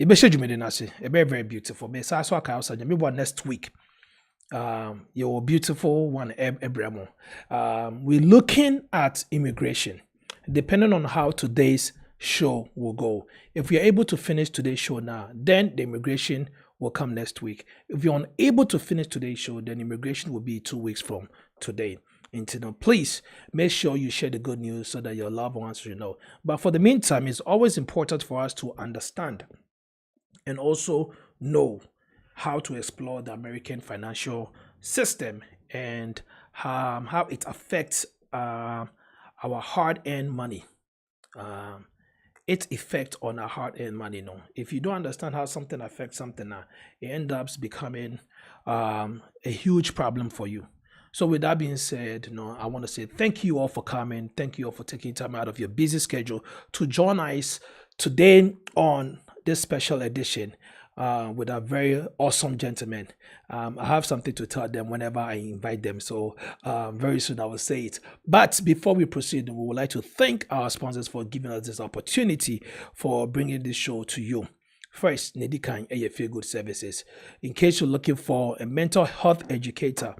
be sure you made it very, very beautiful. Be so maybe next week. Your beautiful one, Abramo. We're looking at immigration, depending on how today's show will go. If you're able to finish today's show now, then the immigration will come next week. If you're unable to finish today's show, then immigration will be 2 weeks from today. Please make sure you share the good news so that your loved ones should know. But for the meantime, it's always important for us to understand and also know how to explore the American financial system and how it affects our hard-earned money. Its effect on our hard-earned money. No, if you don't understand how something affects something, it ends up becoming a huge problem for you. So with that being said, I want to say thank you all for coming. Thank you all for taking time out of your busy schedule to join us today on this special edition with a very awesome gentleman. I have something to tell them whenever I invite them, so very soon I will say it. But before we proceed, we would like to thank our sponsors for giving us this opportunity for bringing this show to you. First, Nedikan Feel Good Services. In case you're looking for a mental health educator,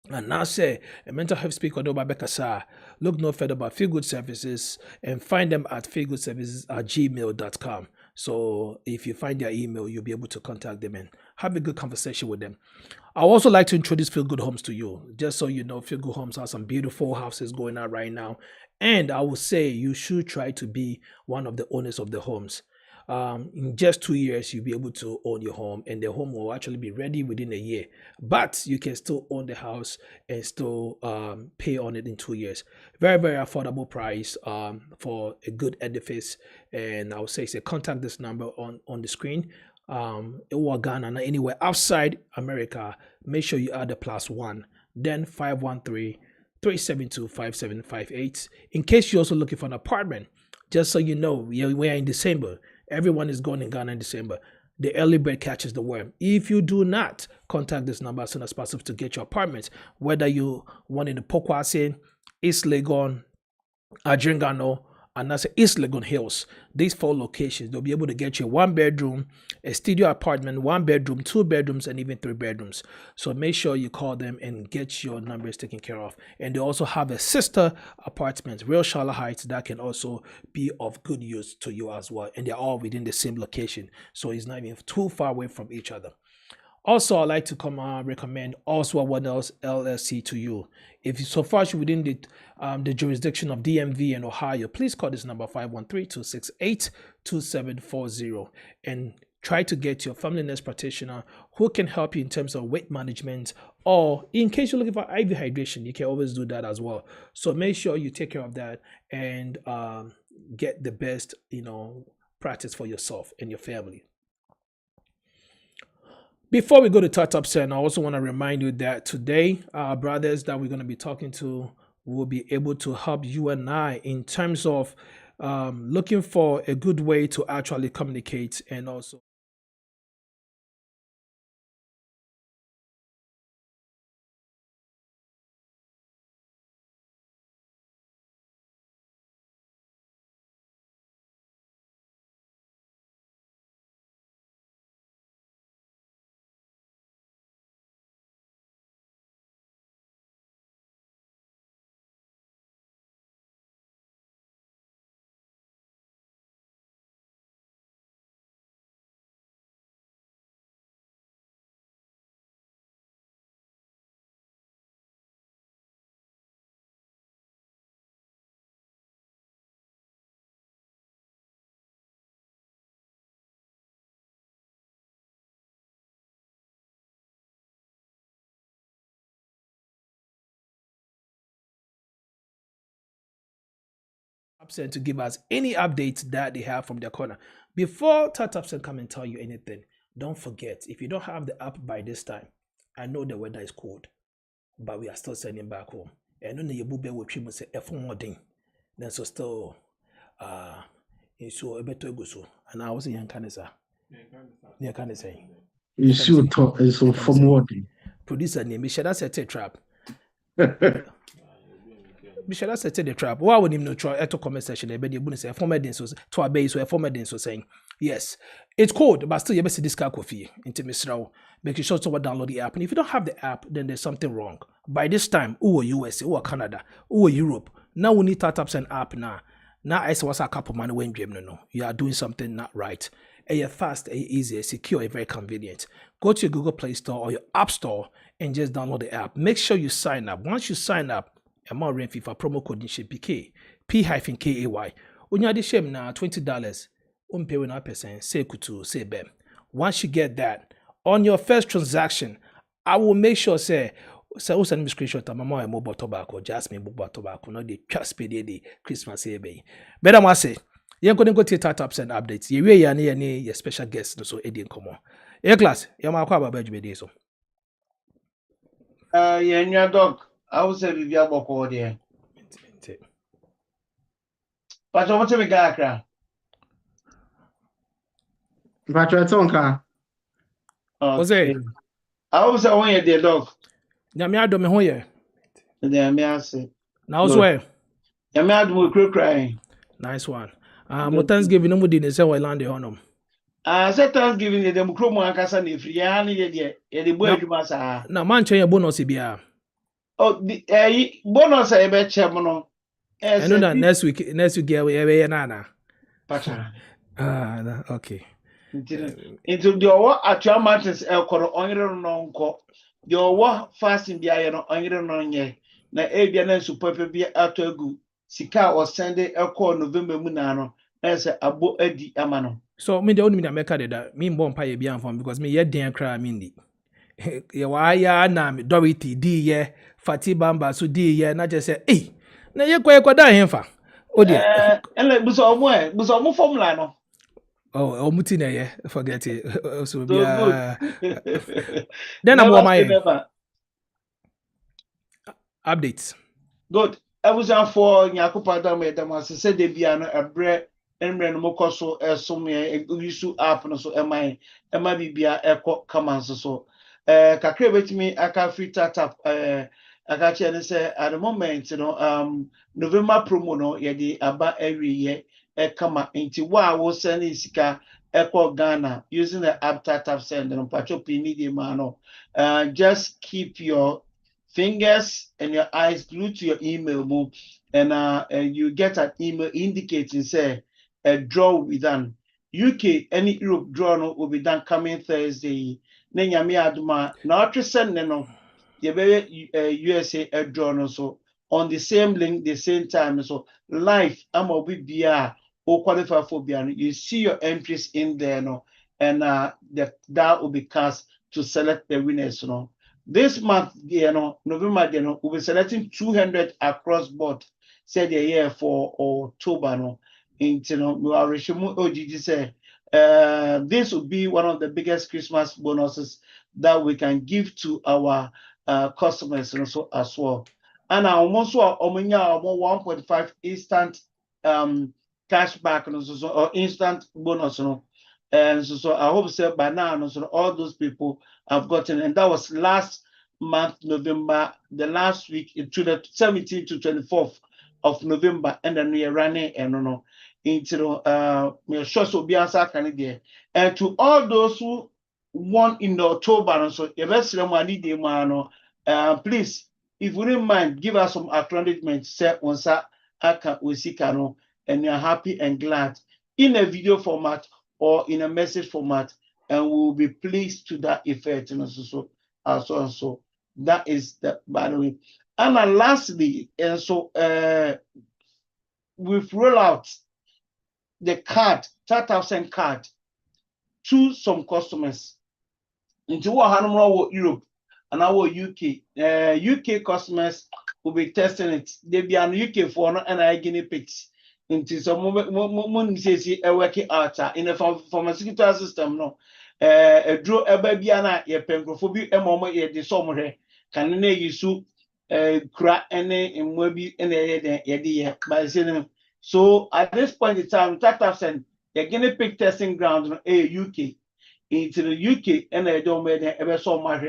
and now say a mental health speaker, look no further about Feel Good Services and find them at feelgoodservices@gmail.com. So if you find their email, you'll be able to contact them and have a good conversation with them. I would also like to introduce Feel Good Homes to you. Just so you know, Feel Good Homes has some beautiful houses going on right now. And I would say you should try to be one of the owners of the homes. In just 2 years, you'll be able to own your home, and the home will actually be ready within a year. But you can still own the house and still pay on it in 2 years. Very, very affordable price for a good edifice. And I would say, contact this number on the screen. Or Ghana, anywhere outside America, make sure you add the +1, then 513-372-5758. In case you're also looking for an apartment, just so you know, we are in December. Everyone is going in Ghana in December. The early bird catches the worm. If you do not, contact this number as soon as possible to get your apartment. Whether you want in the Pokwase, East Legon, Adringano, and that's East Legon Hills. These 4 locations, they'll be able to get you a 1-bedroom, a studio apartment, 1 bedroom, 2 bedrooms, and even 3 bedrooms. So make sure you call them and get your numbers taken care of. And they also have a sister apartment, Real Charlotte Heights, that can also be of good use to you as well. And they're all within the same location. So it's not even too far away from each other. Also, I'd like to recommend Also One Else LLC to you. If you so far you're within the jurisdiction of DMV and Ohio, please call this number 513-268-2740 and try to get your family nurse practitioner who can help you in terms of weight management, or in case you're looking for IV hydration, you can always do that as well. So make sure you take care of that and get the best, practice for yourself and your family. Before we go to Top 10, I also want to remind you that today, our brothers that we're going to be talking to will be able to help you and I in terms of looking for a good way to actually communicate and also to give us any updates that they have from their corner. Before Tatapsen come and tell you anything, don't forget, if you don't have the app by this time, I know the weather is cold, but we are still sending back home. And then you will be say F1 then so still so a better go so. And I was in Canada. Yeah, can say. You should talk so for more. Producer name Michelle set a trap. Michelle set the trap. Why would him no try to comment section? But you say former din so to obey so a former din so saying Yes. It's cold, but still you better see this coffee into Misrao. Make sure to download the app. And if you don't have the app, then there's something wrong. By this time, who USA, who Canada, who Europe, now we need startups and app now. Now I say what's a couple money when no. You are doing something not right. And you're fast, and easy, secure, and very convenient. Go to your Google Play Store or your App Store and just download the app. Make sure you sign up. Once you sign up, amount rent FIFA promo code PK P-KAY. When you are the shame now $20. Pay 1% say kutu say bem. Once you get that on your first transaction, I will make sure say send me screenshot of my mobile tobacco, just me mobile tobacco, not the trust pay the Christmas be. But I must say, you're going to go to startups and updates. You really any your special guests so Eddie come on. Your class, you're my quaba badge so. Yeah, your dog. I will say Vivia Boko there. But I want to be Gakra. Mpacho Okay. I will say when you're the dog. Nyamia do me ho ye. Then me say. Now swear. Nyamia do me crying. Nice one. Mo Thanksgiving no mo di ne say we land honum. Say Thanksgiving the dem kro mo ankasa na free ya na ye de bo adwuma sa. Na man chen ye bonus bia. Oh, the bonus e be che mo no. I know that next week we na. Pacha. Okay. Into the owo actual matters ekoro onyere no nko. The owo fasting bia ye no onyere no nye. Na ebia na super bia ato agu. Sika o send ekọ November mu na no. Na say abo adi ama no. So me the only me make that me mbon pa ye bia am because me ye den kra me ndi. Ye wa ya na me Dorothy di ye Fati Bamba so di ye na just say eh na ye kwa da hemfa. O dia. Ele buso omo formula no. Oh, omuti na ye forget it. So Bia. Then I'm my updates. Good. I was on for Nyakupa Dam said they be an a bread and Mokoso some use app no so am I be echo commands so kakre with me I can free tap I got you say at the moment November promo no ye aba every year come into wa was sending sika echo Ghana using the app tap send and pacho pini de mano just keep your fingers and your eyes glued to your email move and you get an email indicating say a draw will be done. UK any Europe draw no will be done coming Thursday. Nenyami aduma na send no USA a draw no so on the same link the same time so live am obi bia or qualify for bia you see your entries in there no and that will be cast to select the winners no. This month, November, we'll be selecting 200 across board. Said the year for October, no. Say, this will be one of the biggest Christmas bonuses that we can give to our customers also as well. And I almost 1.5 instant cashback or instant bonus, and so I hope so by now, so all those people have gotten, and that was last month, November, the last week to the 17th to 24th of November, and then we are running and into me sure so be answer can and to all those who won in the October, so please, if you don't mind, give us some acknowledgement, say on sa aka usikano, and you're happy and glad in a video format or in a message format, and we'll be pleased to that effect. So that is the by the way. And then lastly, and so we've rolled out the card, 3,000 card to some customers into what Europe and our UK. UK customers will be testing it. They be on UK for and I guinea pigs. Into some moment says working out in a pharmaceutical system no draw a baby ana ye penkrofo emomo ye de somre kan na yisu kura ene mwabi ene ye de by saying so at this point in time 3,000 you're guinea pig testing ground no UK into the UK and I don't make ever so much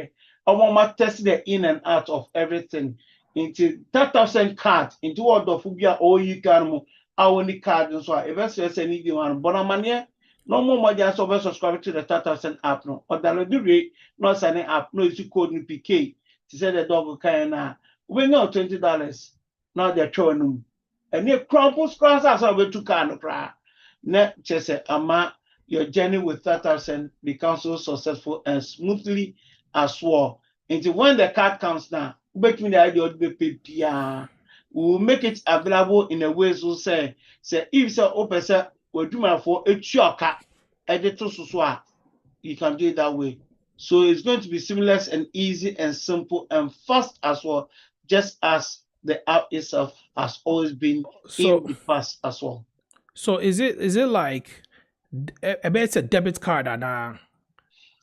I want to test the in and out of everything into 3,000 cards into what the phobia or you can our only card and so I ever say any one bonamania No more money as over subscribe to the 3000 app no. Or download the rate, not signing app, no issue code in PK. To say the dog kind we know $20. Now they're showing them. And you crumples cross as over to can cry. Net just ama your journey with 3000 becomes so successful and smoothly as well. Until when the card comes now, make me the idea of the PPR. We will make it available in a way so say if say open say we do my for a choka editor so you can do it that way. So it's going to be seamless and easy and simple and fast as well, just as the app itself has always been So in the past as well. so is it like it's a debit card and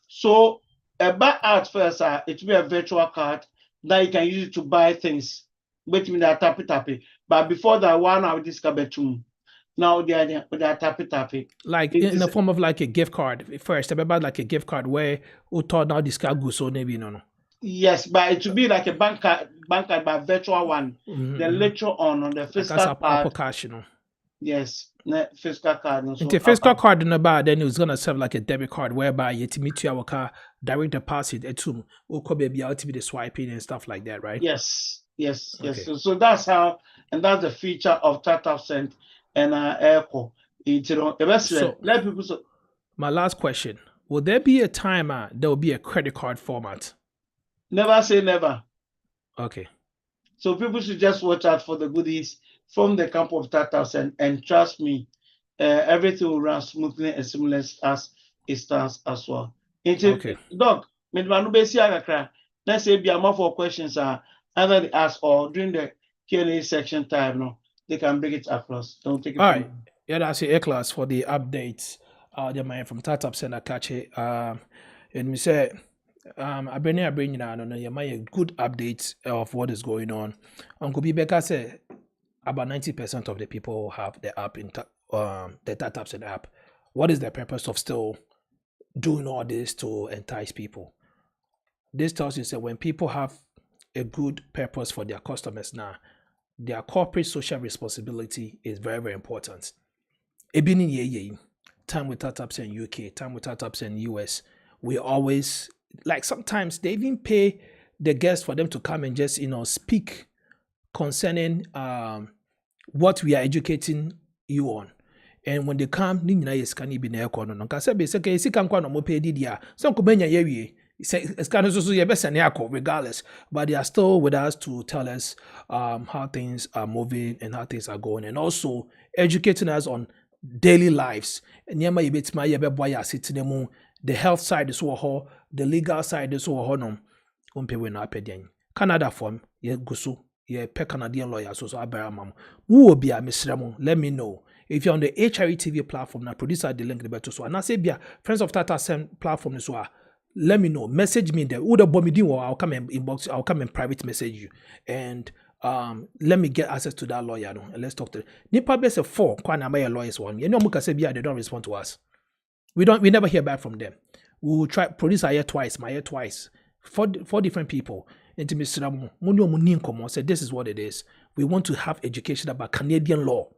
So a buy out first, it will be a virtual card that you can use it to buy things. Between that tappy. But before that one, I will discover two. Now they are tappy. like It in is- the form of like a gift card first? About like a gift card where we thought now this card goes so maybe no. Yes, but it will be like a bank card, but virtual one. Then later on the Like physical that's Apple card, Cash, you know. yes, physical card. And Into physical card in the bar, then it was gonna serve like a debit card whereby you to meet your car direct deposit at to baby out to be the swiping and stuff like that, right? Yes. Okay. So that's how, and that's the feature of $3000 and Echo. So- Let people so. My last question: will there be a time there will be a credit card format? Never say never. Okay. So people should just watch out for the goodies from the camp of 3000, and trust me, everything will run smoothly and seamless as it stands as well. Okay. Doc, let's say be more for questions either they ask or during the Q&A section time. No, they can bring it across. Don't take it. All from right. Yeah, that's your A-class for the updates. The man from Tatap Center catch it. And we say, I bring you now. No, you might a good update of what is going on. Uncle Bibeka said about 90% of the people have the app in the Tatap Center app. What is the purpose of still doing all this to entice people? This tells you that when people have a good purpose for their customers now, their corporate social responsibility is very, very important. Ebini ye time with startups in UK, time with startups in US, we always like sometimes they even pay the guests for them to come and just speak concerning what we are educating you on. And when they come, ni nyina yes can be na ekono no nka se be se ka sika nkwa no mo pay di dia so nko benya ye wie scan so ye be sene akọ regardless, but they are still with us to tell us how things are moving and how things are going, and also educating us on daily lives. Nyama ye betima ye be boy asitine mu, the health side is wo, the legal side is wo no umpe we na apedian Canada form ye gusu ye pe Canadian lawyer so abara mam wo obi a misremo. Let me know if you're on the HRE TV platform. Now producer the link the better so and I say bia friends of Tata Send platform as well. Let me know, message me there. Would bomb me or I'll come and inbox, I'll come and private message you, and let me get access to that lawyer and let's talk to Nipa best 4 kwana my lawyers one. You know muka say bia they don't respond to us. We never hear back from them. We will try produce a year twice, my year twice. Four different people. Into Mr. Munio said this is what it is. We want to have education about Canadian law,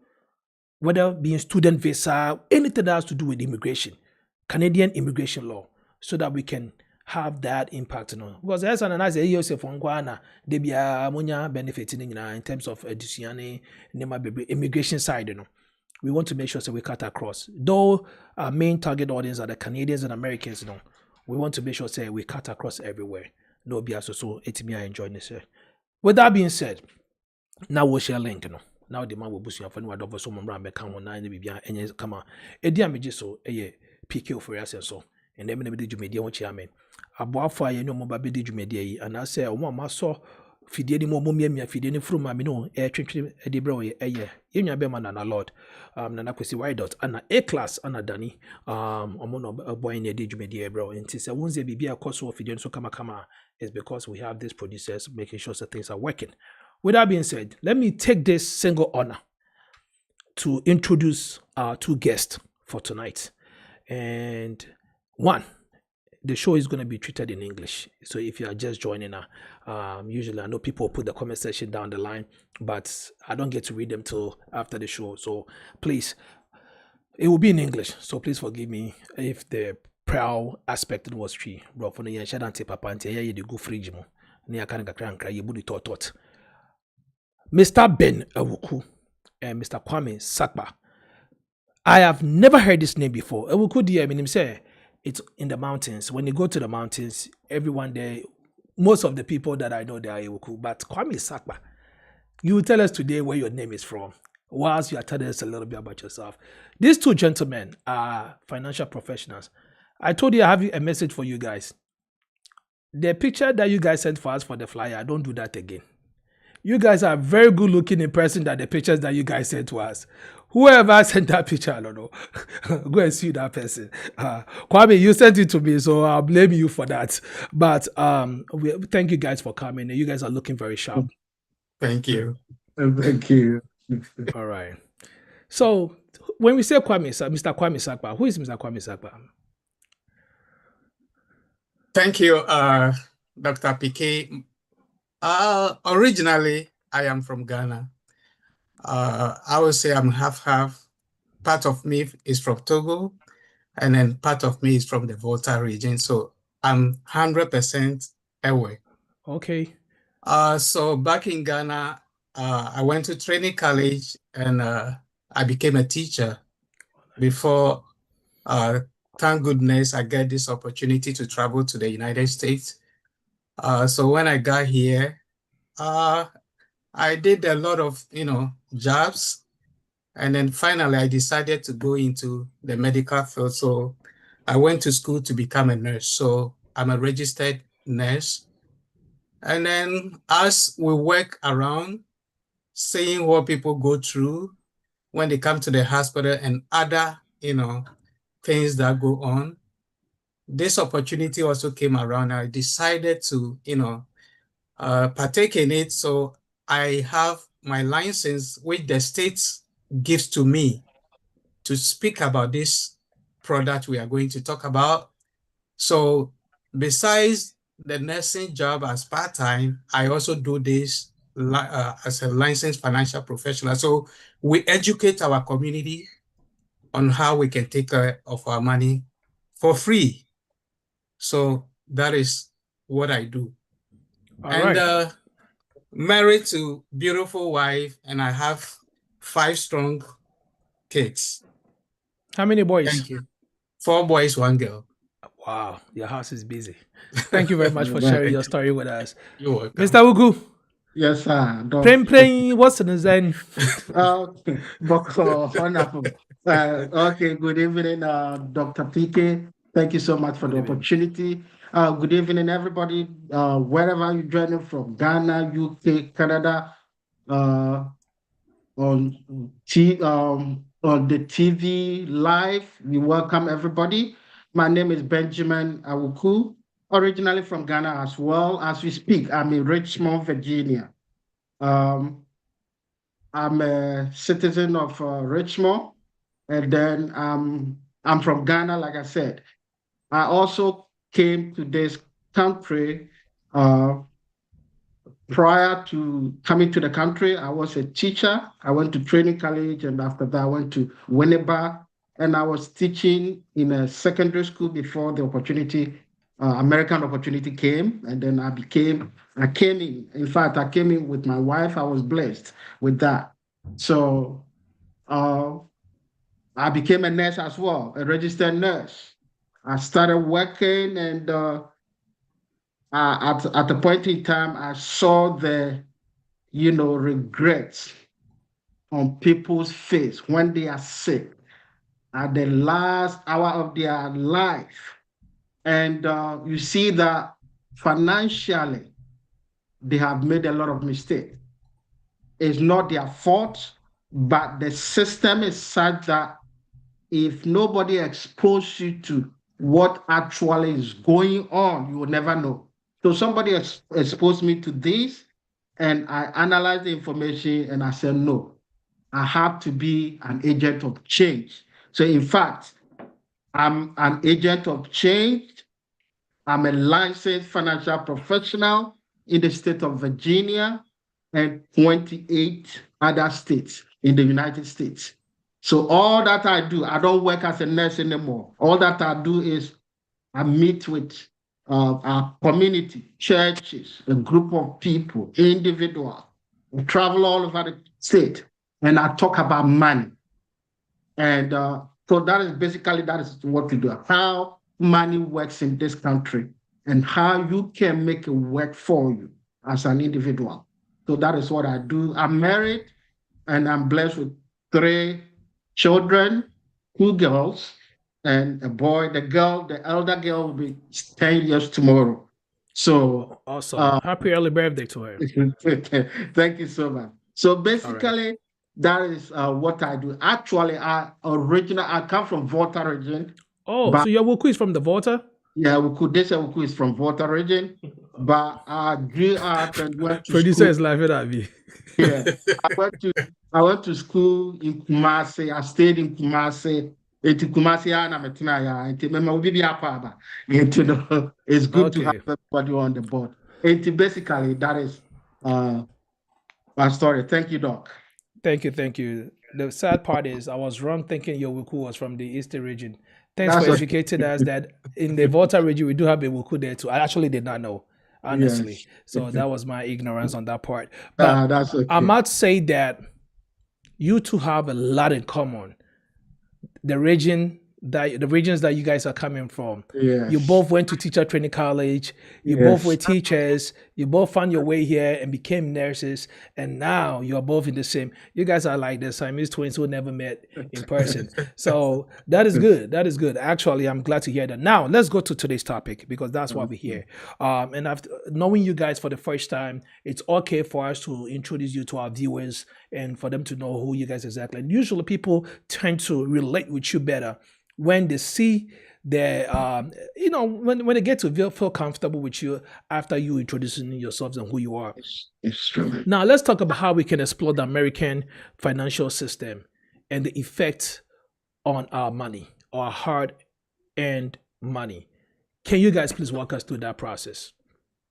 whether being student visa, anything that has to do with immigration, Canadian immigration law, so that we can have that impact. Because as an as a Yosef Wangwana, they be a benefiting in terms of immigration side. We want to make sure that we cut across. Though our main target audience are the Canadians and Americans, we want to make sure that we cut across everywhere. No be so it's me enjoying this. With that being said, now we'll share a link. Now the man will boost your phone. What over some member make come on nine bibia and come on. Edia me so PK OFORI-ASENSO. And then we did media what chairman. Aboafo aye no mo ba be did media yi and I say o ma so fidie ni mo mia fidie ni from ma me no twetwe e de bro ye yenwa be man na Lord na kwesi why dot ana A class ana Dani omo no boy na did media bro nti say wonze bibia course of fidie so kama is because we have these producers making sure that things are working. With that being said, let me take this single honor to introduce our 2 guests for tonight. And one, the show is going to be treated in English. So if you are just joining usually I know people put the comment section down the line, but I don't get to read them till after the show. So please, It will be in English, so please forgive me if the prowl aspect was tree. Bro, for the yen shadante papa and ye the go fridge mo. Near Kanaka crank, ye booty tot. Mr. Ben Ewuku and Mr. Kwame Sakpa. I have never heard this name before. Ewuku dear, I mean, say it's in the mountains. When you go to the mountains, everyone there, most of the people that I know, they are Ewuku. But Kwame Sakpa, you will tell us today where your name is from, whilst you are telling us a little bit about yourself. These two gentlemen are financial professionals. I told you I have a message for you guys. The picture that you guys sent for us for the flyer, don't do that again. You guys are very good looking in person than the pictures that you guys sent to us. Whoever sent that picture, I don't know. Go and see that person. Kwame, you sent it to me, so I'll blame you for that. But thank you guys for coming. You guys are looking very sharp. Thank you. Thank you. All right. So when we say Kwame, Mr. Kwame Sakpa, who is Mr. Kwame Sakpa? Thank you, Dr. PK. Originally, I am from Ghana. I would say I'm half-half. Part of me is from Togo, and then part of me is from the Volta region. So I'm 100% Ewe. Okay. So back in Ghana, I went to training college and I became a teacher before, thank goodness, I get this opportunity to travel to the United States. So when I got here, I did a lot of, jobs. And then finally, I decided to go into the medical field. So I went to school to become a nurse. So I'm a registered nurse. And then as we work around, seeing what people go through when they come to the hospital and other, things that go on, this opportunity also came around. I decided to, partake in it. So I have my license, which the state gives to me to speak about this product we are going to talk about. So besides the nursing job as part-time, I also do this as a licensed financial professional. So we educate our community on how we can take care of our money for free. So that is what I do. All and right. Married to beautiful wife, and I have 5 strong kids. How many boys? Thank you. 4 boys, 1 girl. Wow, your house is busy. Thank you very much for sharing your story with us. You're welcome. Mr. Wugu, Yes, sir. praying, what's the design? Wonderful. Okay, good evening, Dr. PK. Thank you so much for the opportunity. Good evening, everybody. Wherever you're joining from, Ghana, UK, Canada, on the TV live, we welcome everybody. My name is Benjamin Awuku, originally from Ghana as well. As we speak, I'm in Richmond, Virginia. I'm a citizen of Richmond, and then I'm from Ghana, like I said. I also came to this country prior to coming to the country. I was a teacher. I went to training college, and after that, I went to Winnipeg, and I was teaching in a secondary school before the opportunity, American opportunity came, and then I came in. In fact, I came in with my wife. I was blessed with that. So I became a nurse as well, a registered nurse. I started working, and at a point in time, I saw the regrets on people's face when they are sick at the last hour of their life. And you see that financially, they have made a lot of mistakes. It's not their fault, but the system is such that if nobody exposes you to what actually is going on, you will never know. So somebody exposed me to this, and I analyzed the information, and I said, no, I have to be an agent of change. So in fact, I'm an agent of change. I'm a licensed financial professional in the state of Virginia and 28 other states in the United States. So all that I do, I don't work as a nurse anymore. All that I do is I meet with our community, churches, a group of people, individuals. We travel all over the state, and I talk about money. And so that is what we do. How money works in this country, and how you can make it work for you as an individual. So that is what I do. I'm married, and I'm blessed with 3 children, 2 girls and a boy. The elder girl will be 10 years tomorrow. So Awesome. Happy early birthday to her. thank you so much. So basically, that is what I do. Actually, I come from Volta region. Oh, so your Wuku is from the Volta? Yeah, Wuku is from Volta region, but I grew up and went to Producer school. is laughing at me. Yeah, I went to school in Kumasi. I stayed in Kumasi. Into Kumasi, and I'm into Mema Ubibi Apaba. It's good to have everybody on the board. Basically, that is my story. Thank you, Doc. Thank you. The sad part is I was wrong thinking your Wuku was from the Eastern region. Thanks That's for okay. educating us that in the Volta region we do have a Wuku there too. I actually did not know, honestly. Yes. So that was my ignorance on that part. But That's okay. I might say that you two have a lot in common. The regions that you guys are coming from. Yes. You both went to teacher training college. You Yes. both were teachers. You both found your way here and became nurses. And now you're both in the same. You guys are like the Siamese twins who never met in person. So that is good. That is good. Actually, I'm glad to hear that. Now let's go to today's topic because that's why we're here. And after knowing you guys for the first time, it's okay for us to introduce you to our viewers and for them to know who you guys exactly. And usually people tend to relate with you better when they see their, when they get to feel comfortable with you after you introducing yourselves and who you are. It's true. Now, let's talk about how we can explore the American financial system and the effect on our money, our hard-earned money. Can you guys please walk us through that process?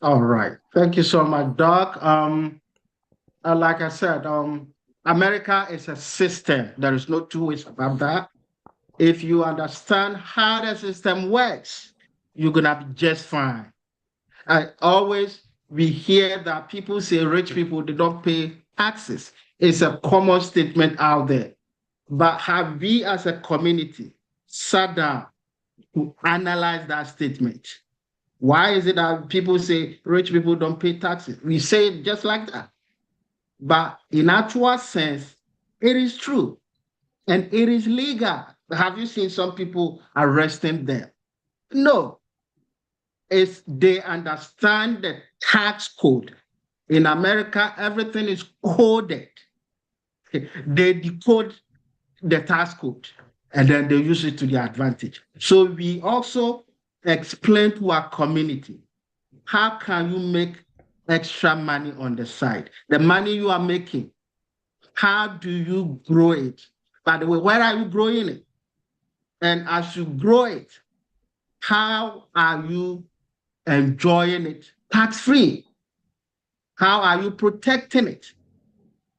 All right. Thank you so much, Doc. Like I said, America is a system. There is no two ways about that. If you understand how the system works, you're gonna be just fine. We hear that people say rich people, they don't pay taxes. It's a common statement out there. But have we as a community sat down to analyze that statement? Why is it that people say rich people don't pay taxes? We say it just like that. But in actual sense, it is true. And it is legal. Have you seen some people arresting them? No. They understand the tax code. In America, everything is coded. They decode the tax code and then they use it to their advantage. So we also explain to our community, how can you make extra money on the side? The money you are making, how do you grow it? By the way, where are you growing it? And as you grow it, how are you enjoying it tax-free? How are you protecting it?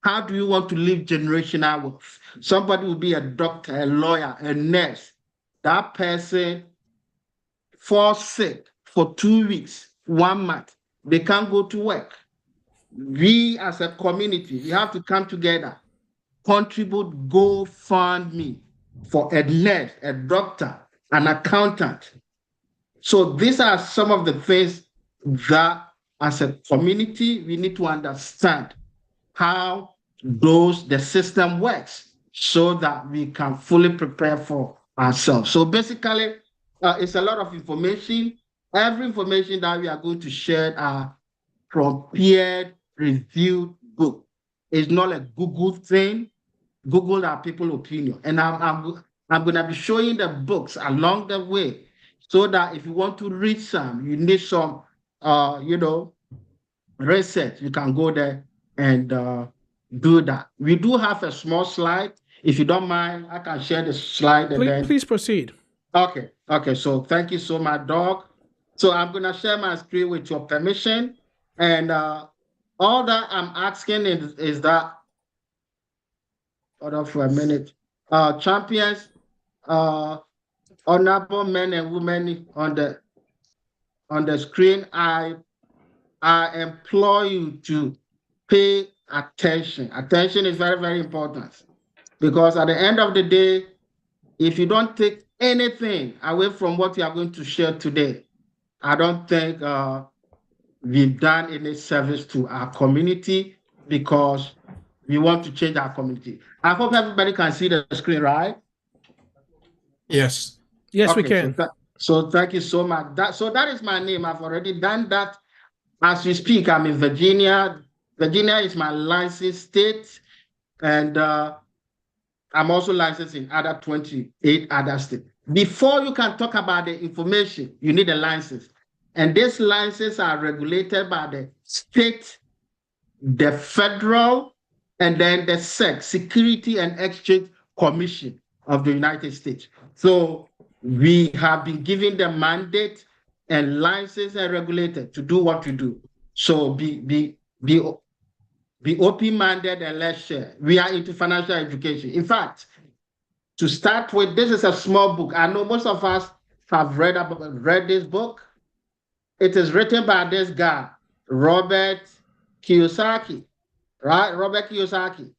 How do you want to live generational wealth? Somebody will be a doctor, a lawyer, a nurse. That person falls sick for 2 weeks, 1 month. They can't go to work. We as a community, we have to come together, contribute GoFundMe for a nurse, a doctor, an accountant. So these are some of the things that as a community, we need to understand how the system works so that we can fully prepare for ourselves. So basically, it's a lot of information. Every information that we are going to share are from peer-reviewed book. It's not a Google thing. Google are people's opinion. And I'm going to be showing the books along the way so that if you want to read some, you need some, research, you can go there and do that. We do have a small slide. If you don't mind, I can share the slide. Please proceed. Okay. So thank you so much, Doc. So I'm going to share my screen with your permission. And all that I'm asking is that, hold on for a minute. champions, honorable men and women on the screen, I implore you to pay attention. Attention is very, very important, because at the end of the day, if you don't take anything away from what we are going to share today, I don't think we've done any service to our community, because we want to change our community. I hope everybody can see the screen, right? Yes. Yes, we Okay, can. so thank you so much. That is my name. I've already done that. As we speak, I'm in Virginia. Virginia is my licensed state, and I'm also licensed in other 28 other states. Before you can talk about the information, you need a license. And these licenses are regulated by the state, the federal, and then the SEC, Security and Exchange Commission of the United States. So we have been given the mandate and license and regulated to do what we do. So be open-minded and let's share. We are into financial education. In fact, to start with, this is a small book. I know most of us have read this book. It is written by this guy, Robert Kiyosaki, right? Robert Kiyosaki.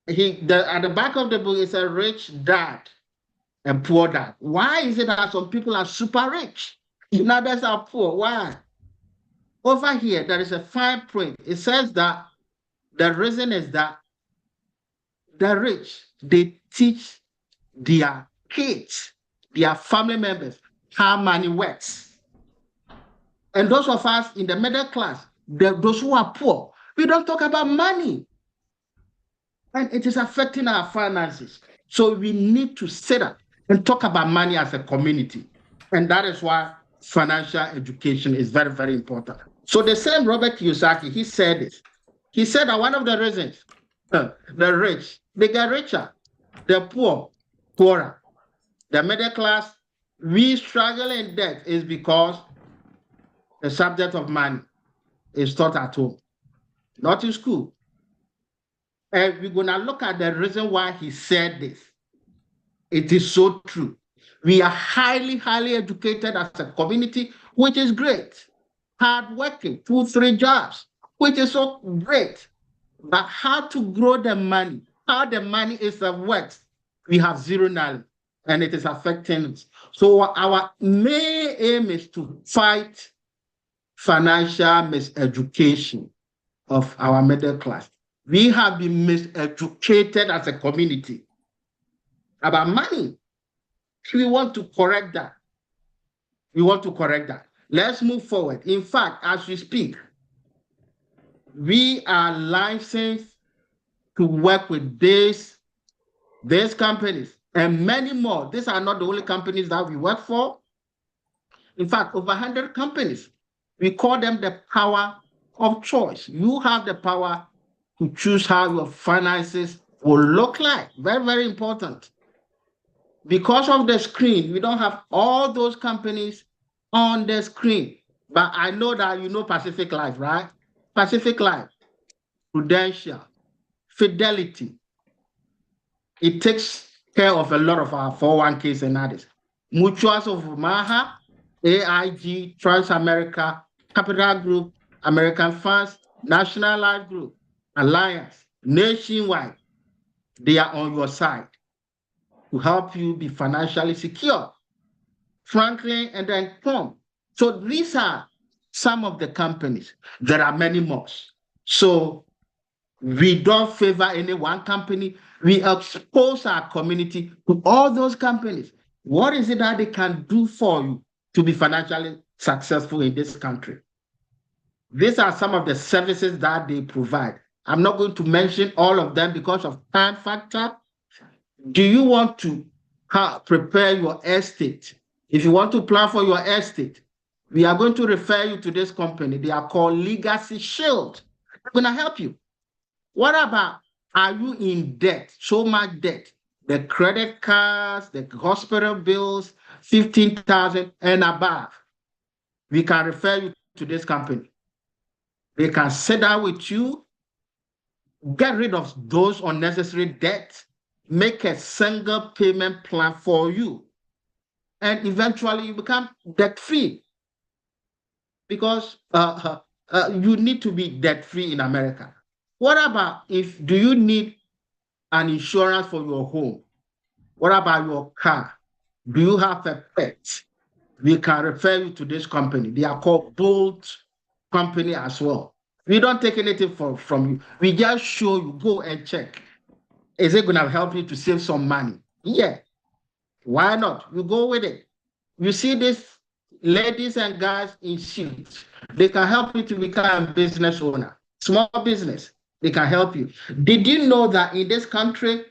At the back of the book is a rich dad and poor dad. Why is it that some people are super rich and others are poor? Why? Over here, there is a fine print. It says that the reason is that the rich, they teach their kids, their family members, how money works. And those of us in the middle class, those who are poor, we don't talk about money. And it is affecting our finances. So we need to sit up and talk about money as a community. And that is why financial education is very, very important. So the same Robert Kiyosaki, he said this. He said that one of the reasons the rich, they get richer, the poor, poorer. The middle class, we struggle in debt is because the subject of money is taught at home, not in school. And we're going to look at the reason why he said this. It is so true. We are highly, highly educated as a community, which is great. Hardworking, 2-3 jobs, which is so great. But how to grow the money, how the money is worked, we have zero knowledge, and it is affecting us. So our main aim is to fight financial miseducation of our middle class. We have been miseducated as a community about money. We want to correct that. We want to correct that. Let's move forward. In fact, as we speak, we are licensed to work with these companies and many more. These are not the only companies that we work for. In fact, over 100 companies. We call them the power of choice. You have the power to choose how your finances will look like. Very, very important. Because of the screen, we don't have all those companies on the screen. But I know that you know Pacific Life, right? Pacific Life, Prudential, Fidelity. It takes care of a lot of our 401ks and others. Mutuals of Omaha, AIG, Transamerica, Capital Group, American Funds, National Life Group, Alliance, Nationwide, they are on your side to help you be financially secure. Franklin and then Tom. So these are some of the companies. There are many more. So we don't favor any one company. We expose our community to all those companies. What is it that they can do for you to be financially successful in this country? These are some of the services that they provide. I'm not going to mention all of them because of time factor. Do you want to prepare your estate? If you want to plan for your estate, we are going to refer you to this company. They are called Legacy Shield. They're going to help you. What about, are you in debt, so much debt? The credit cards, the hospital bills, 15,000 and above. We can refer you to this company. They can sit down with you, get rid of those unnecessary debts, make a single payment plan for you. And eventually you become debt-free because you need to be debt-free in America. What about do you need an insurance for your home? What about your car? Do you have a pet? We can refer you to this company. They are called Bolt Company as well. We don't take anything from you. We just show you, go and check. Is it going to help you to save some money? Yeah. Why not? You go with it. You see these ladies and guys in suits. They can help you to become a business owner. Small business. They can help you. Did you know that in this country,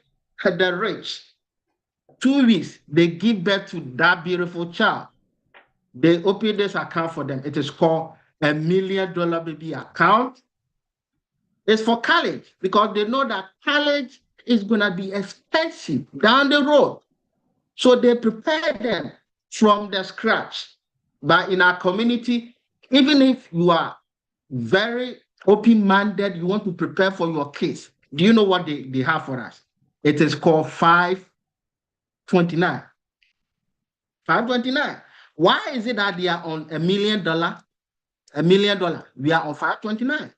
the rich, 2 weeks, they give birth to that beautiful child. They open this account for them. It is called $1 million baby account. It's for college because they know that college is going to be expensive down the road. So they prepare them from the scratch. But in our community, even if you are very open-minded, you want to prepare for your kids, do you know what they have for us? It is called 529. 529. Why is it that they are on $1 million? $1 million. We are on 529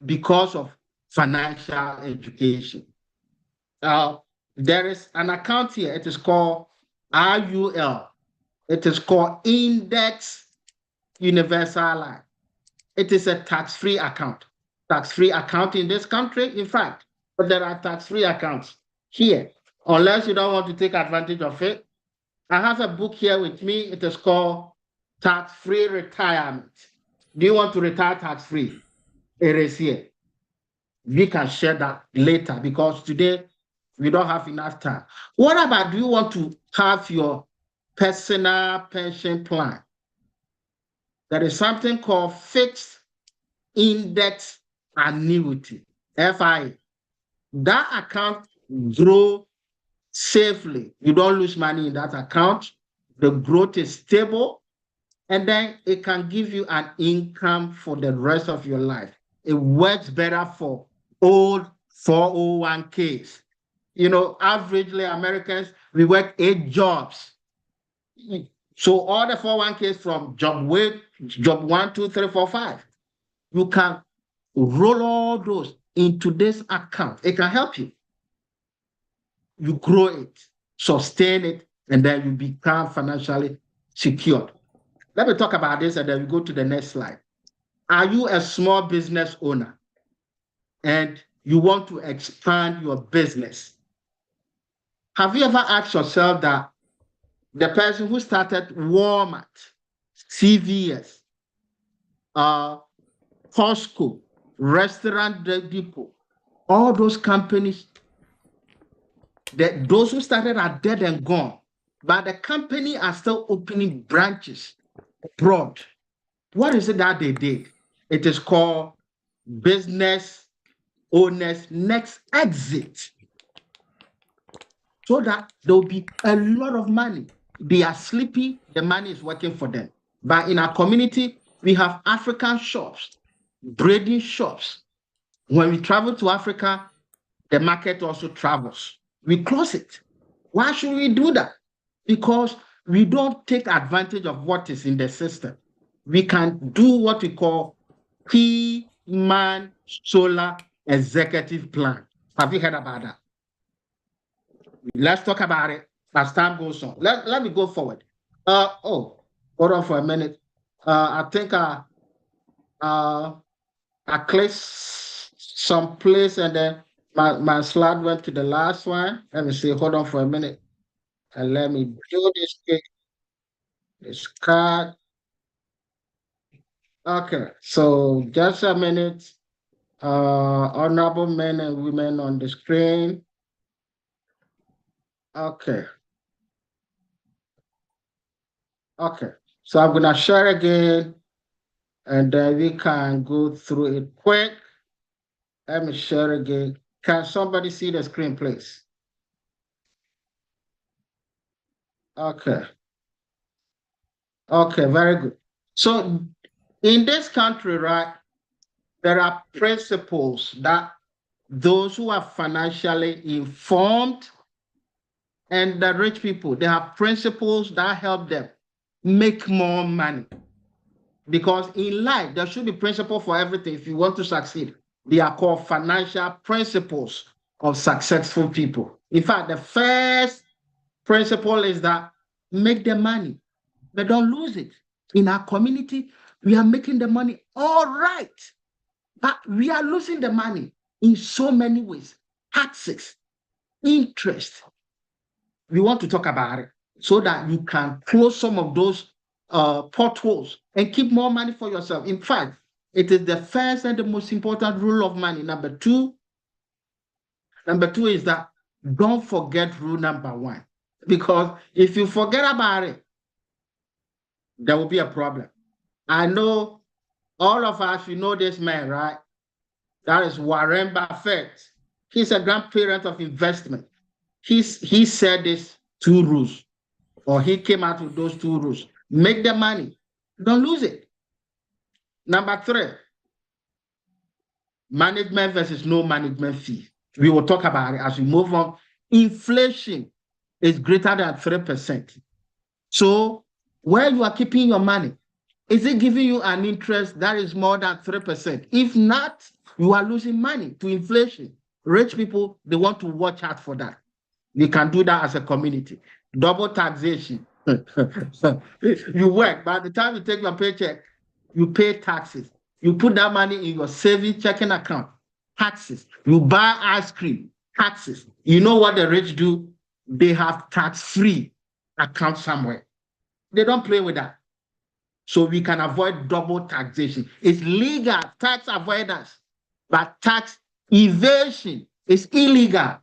because of financial education. There is an account here. It is called RUL. It is called Index Universal Life. It is a tax-free account. Tax-free account in this country, in fact, but there are tax-free accounts here. Unless you don't want to take advantage of it. I have a book here with me. It is called Tax-Free Retirement. Do you want to retire tax-free? It is here. We can share that later because today we don't have enough time. What about, do you want to have your personal pension plan? There is something called fixed index annuity, FIA. That account grows safely. You don't lose money in that account. The growth is stable, and then it can give you an income for the rest of your life. It works better for old 401ks. You know, averagely Americans, we work 8 jobs. So all the 401ks from job 1, 2, 3, 4, 5, you can roll all those into this account. It can help you. You grow it, sustain it, and then you become financially secured. Let me talk about this and then we go to the next slide. Are you a small business owner and you want to expand your business? Have you ever asked yourself that the person who started Walmart, CVS, Costco, Restaurant Depot, all those companies, those who started are dead and gone, but the company are still opening branches abroad. What is it that they did? It is called business owners next exit. So that there will be a lot of money. They are sleepy, the money is working for them. But in our community, we have African shops, braiding shops. When we travel to Africa, the market also travels. We close it. Why should we do that? Because we don't take advantage of what is in the system. We can do what we call key man solar executive plan. Have you heard about that? Let's talk about it as time goes on. Let me go forward. Hold on for a minute. I think I clicked some place and then my slide went to the last one. Let me see. Hold on for a minute. And let me do this card. Okay, so just a minute. Honorable men and women on the screen. Okay. Okay, so I'm gonna share again and then we can go through it quick. Let me share again. Can somebody see the screen, please? Okay. Okay, very good. So in this country, right, there are principles that those who are financially informed and the rich people, they have principles that help them make more money. Because in life, there should be principle for everything if you want to succeed. They are called financial principles of successful people. In fact, the first principle is that make the money, but don't lose it. In our community, we are making the money all right, but we are losing the money in so many ways. Taxes, interest. We want to talk about it so that you can close some of those potholes and keep more money for yourself. In fact, it is the first and the most important rule of money. Number two is that don't forget rule number one. Because if you forget about it, there will be a problem. I know all of us, you know this man, right? That is Warren Buffett. He's a grandparent of investment. He said these two rules, or he came out with those two rules. Make the money, don't lose it. Number three, management versus no management fee. We will talk about it as we move on. Inflation is greater than 3%. So where you are keeping your money, is it giving you an interest that is more than 3%? If not, you are losing money to inflation. Rich people, they want to watch out for that. We can do that as a community. Double taxation. You work, by the time you take your paycheck, you pay taxes. You put that money in your savings checking account, taxes. You buy ice cream, taxes. You know what the rich do? They have tax-free account somewhere. They don't play with that. So we can avoid double taxation. It's legal tax avoidance, but tax evasion is illegal.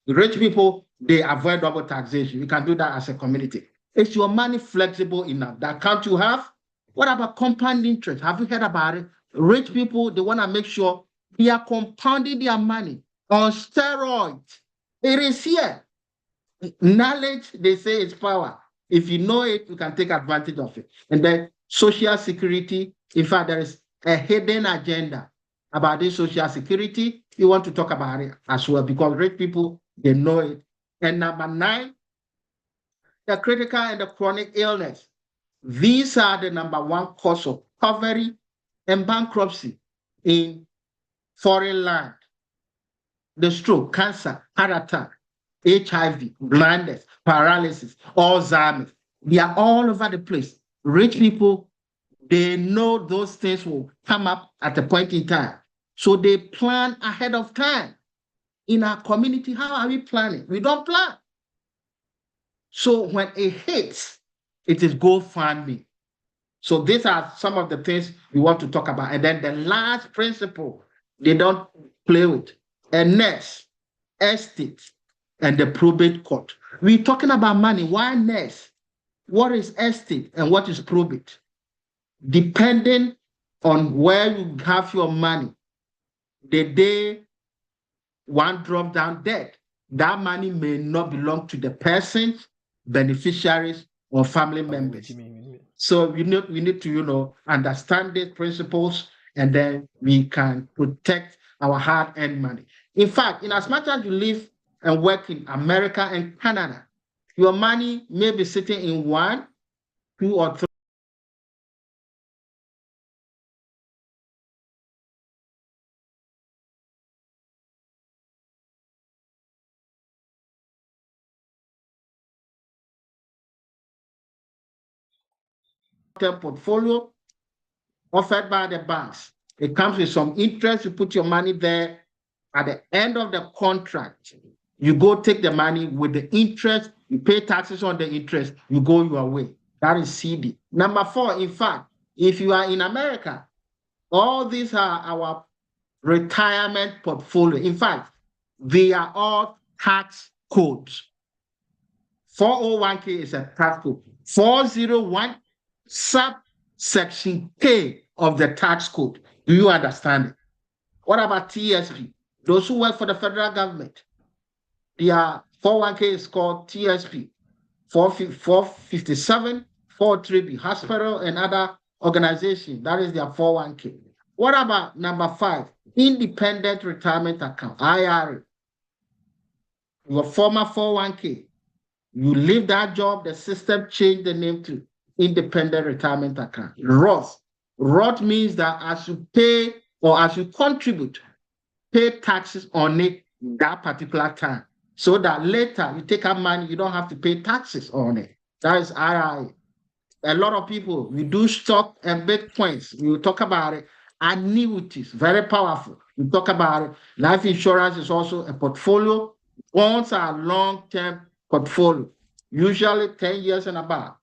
The rich people, they avoid double taxation. You can do that as a community. Is your money flexible enough? The account you have? What about compound interest? Have you heard about it? Rich people, they want to make sure they are compounding their money on steroids. It is here. Knowledge, they say, is power. If you know it, you can take advantage of it. And then social security, in fact, there is a hidden agenda about this social security. You want to talk about it as well because rich people, they know it. And number 9, the critical and the chronic illness. These are the number 1 cause of poverty and bankruptcy in foreign land. The stroke, cancer, heart attack, HIV, blindness, paralysis, Alzheimer's. They are all over the place. Rich people, they know those things will come up at a point in time. So they plan ahead of time. In our community, how are we planning? We don't plan. So when it hits, it is GoFundMe. So these are some of the things we want to talk about. And then the last principle, they don't play with, a nurse, estate, and the probate court. We're talking about money. Why nurse? What is estate and what is probate? Depending on where you have your money, the day one drop down dead, that money may not belong to the person, beneficiaries, or family members. So we need to, understand these principles, and then we can protect our hard-earned money. In fact, in as much as you live and work in America and Canada, your money may be sitting in 1, 2, or 3 portfolio offered by the banks. It comes with some interest. You put your money there. At the end of the contract, you go take the money with the interest. You pay taxes on the interest. You go your way. That is CD. Number 4, in fact, if you are in America, all these are our retirement portfolio. In fact, they are all tax codes. 401k is a tax code. 401 subsection K of the tax code. Do you understand it? What about TSP? Those who work for the federal government, their 401k is called TSP. 457, 43B, hospital and other organizations, that is their 401k. What about number 5? Independent retirement account, IRA. Your former 401k. You leave that job, the system changed the name to independent retirement account. Roth. Roth means that as you pay or as you contribute, pay taxes on it that particular time. So that later you take out money, you don't have to pay taxes on it. That is IRA. A lot of people, we do stock and Bitcoins. We will talk about it. Annuities, very powerful. We talk about it. Life insurance is also a portfolio. Bonds are long-term portfolio, usually 10 years and above.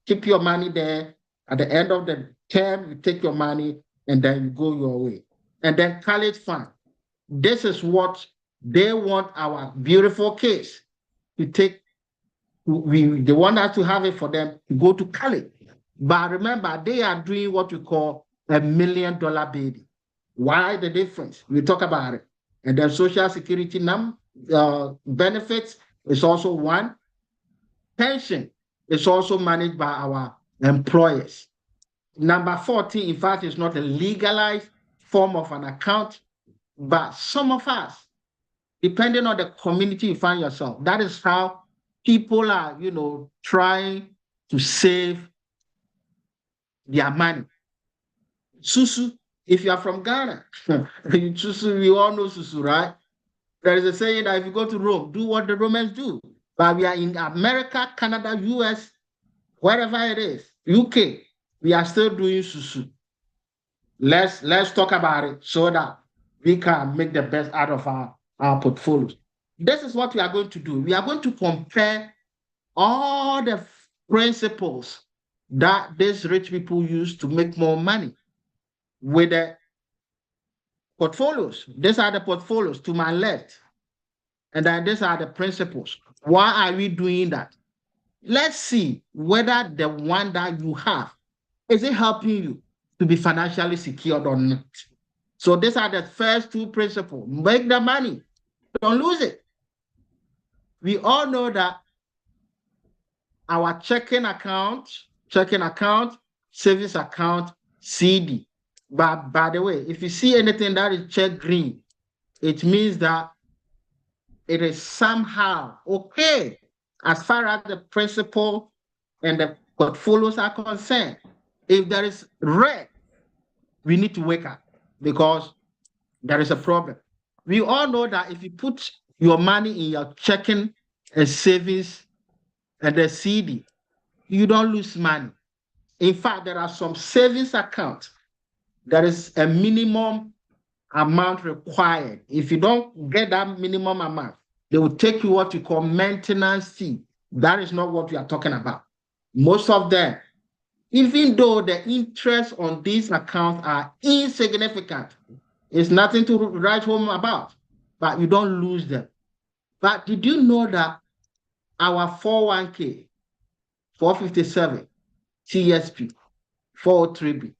Keep your money there. At the end of the term, you take your money and then you go your way. And then college fund. This is what they want our beautiful kids to take. They want us to have it for them to go to college. But remember, they are doing what we call $1 million baby. Why the difference? We talk about it. And then Social Security benefits is also one. Pension is also managed by our employers. Number 14, in fact, is not a legalized form of an account, but some of us, depending on the community you find yourself, that is how people are, trying to save their money. Susu, if you are from Ghana, Susu, we all know Susu, right? There is a saying that if you go to Rome, do what the Romans do. But we are in America, Canada, US, wherever it is, UK, we are still doing Susu. Let's talk about it so that we can make the best out of our portfolios. This is what we are going to do. We are going to compare all the principles that these rich people use to make more money with the portfolios. These are the portfolios to my left. And then these are the principles. Why are we doing that? Let's see whether the one that you have, is it helping you to be financially secured or not? So these are the first 2 principles. Make the money. Don't lose it. We all know that our checking account, savings account, CD. But by the way, if you see anything that is checked green, it means that it is somehow okay as far as the principal and the portfolios are concerned. If there is red, we need to wake up because there is a problem. We all know that if you put your money in your checking and savings and the CD, you don't lose money. In fact, there are some savings accounts. There is a minimum amount required. If you don't get that minimum amount, they will take you what you call maintenance fee. That is not what we are talking about. Most of them, even though the interest on these accounts are insignificant, it's nothing to write home about, but you don't lose them. But did you know that our 401k, 457, TSP, 403B,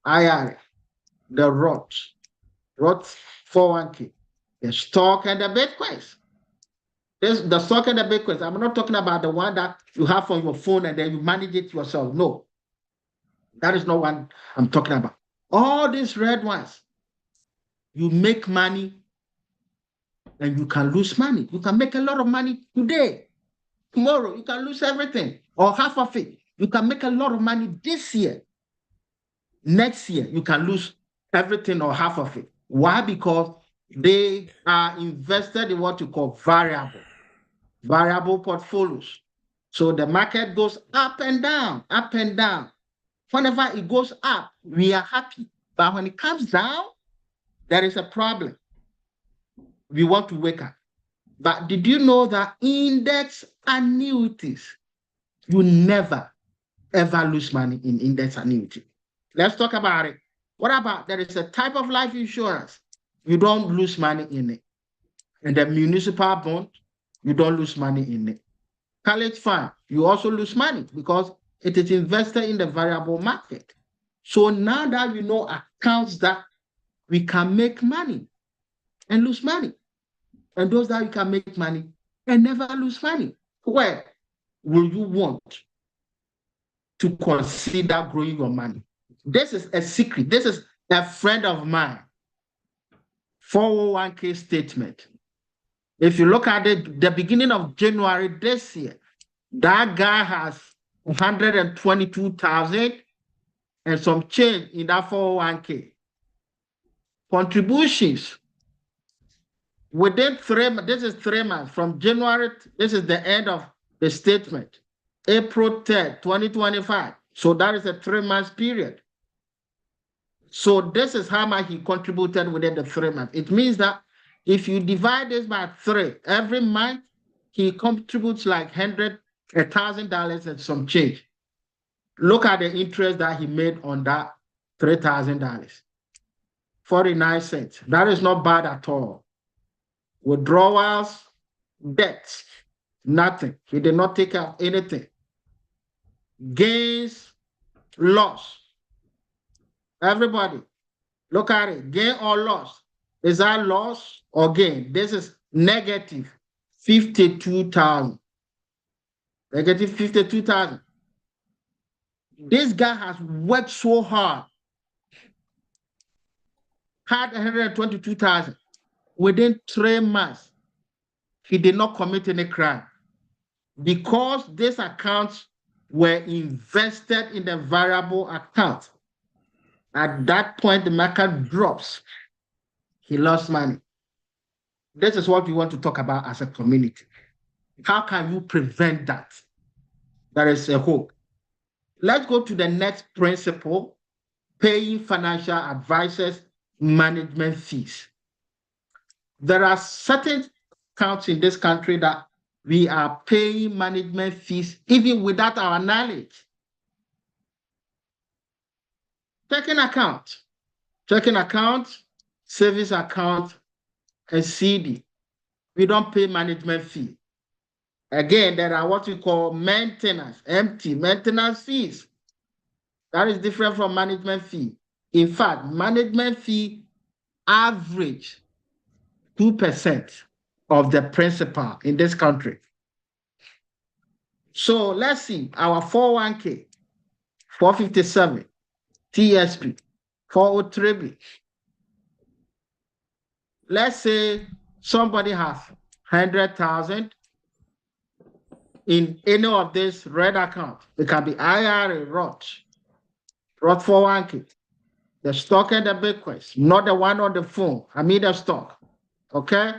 IRA, the Roth 401k, the stock and the Bitcoins. The stock and the Bitcoins. I'm not talking about the one that you have on your phone and then you manage it yourself. No, that is not what I'm talking about. All these red ones, you make money and you can lose money. You can make a lot of money today. Tomorrow, you can lose everything or half of it. You can make a lot of money this year. Next year, you can lose everything or half of it. Why? Because they are invested in what you call variable portfolios. So the market goes up and down, up and down. Whenever it goes up, we are happy. But when it comes down, there is a problem. We want to wake up. But did you know that index annuities, you never, ever lose money in index annuity? Let's talk about it. What about there is a type of life insurance, you don't lose money in it. And the municipal bond, you don't lose money in it. College fund, you also lose money because it is invested in the variable market. So now that we know accounts that we can make money and lose money, and those that you can make money and never lose money, where will you want to consider growing your money? This is a secret. This is a friend of mine, 401k statement. If you look at it, the beginning of January this year, that guy has 122,000 and some change in that 401k. Contributions within 3 months, this is 3 months from January, this is the end of the statement, April 3rd, 2025. So that is a 3-month period. So this is how much he contributed within the 3 months. It means that if you divide this by 3, every month he contributes like $1,000 and some change. Look at the interest that he made on that $3,000. 49 cents. That is not bad at all. Withdrawals, debts, nothing. He did not take out anything. Gains, loss. Everybody, look at it. Gain or loss. Is that loss or gain? This is negative 52,000. Negative 52,000. This guy has worked so hard. Had 122,000. Within 3 months, he did not commit any crime. Because these accounts were invested in the variable account. At that point, the market drops. He lost money. This is what we want to talk about as a community. How can you prevent that? There is a hope. Let's go to the next principle, paying financial advisors management fees. There are certain accounts in this country that we are paying management fees even without our knowledge. Checking account, savings account, and CD. We don't pay management fee. Again, there are what we call maintenance fees. That is different from management fee. In fact, management fee average 2% of the principal in this country. So let's see, our 401k, 457, TSP, 403B. Let's say somebody has 100,000 in any of this red account. It can be IRA, Roth 401k, the stock and the bequest, not the one on the phone. I mean the stock. Okay?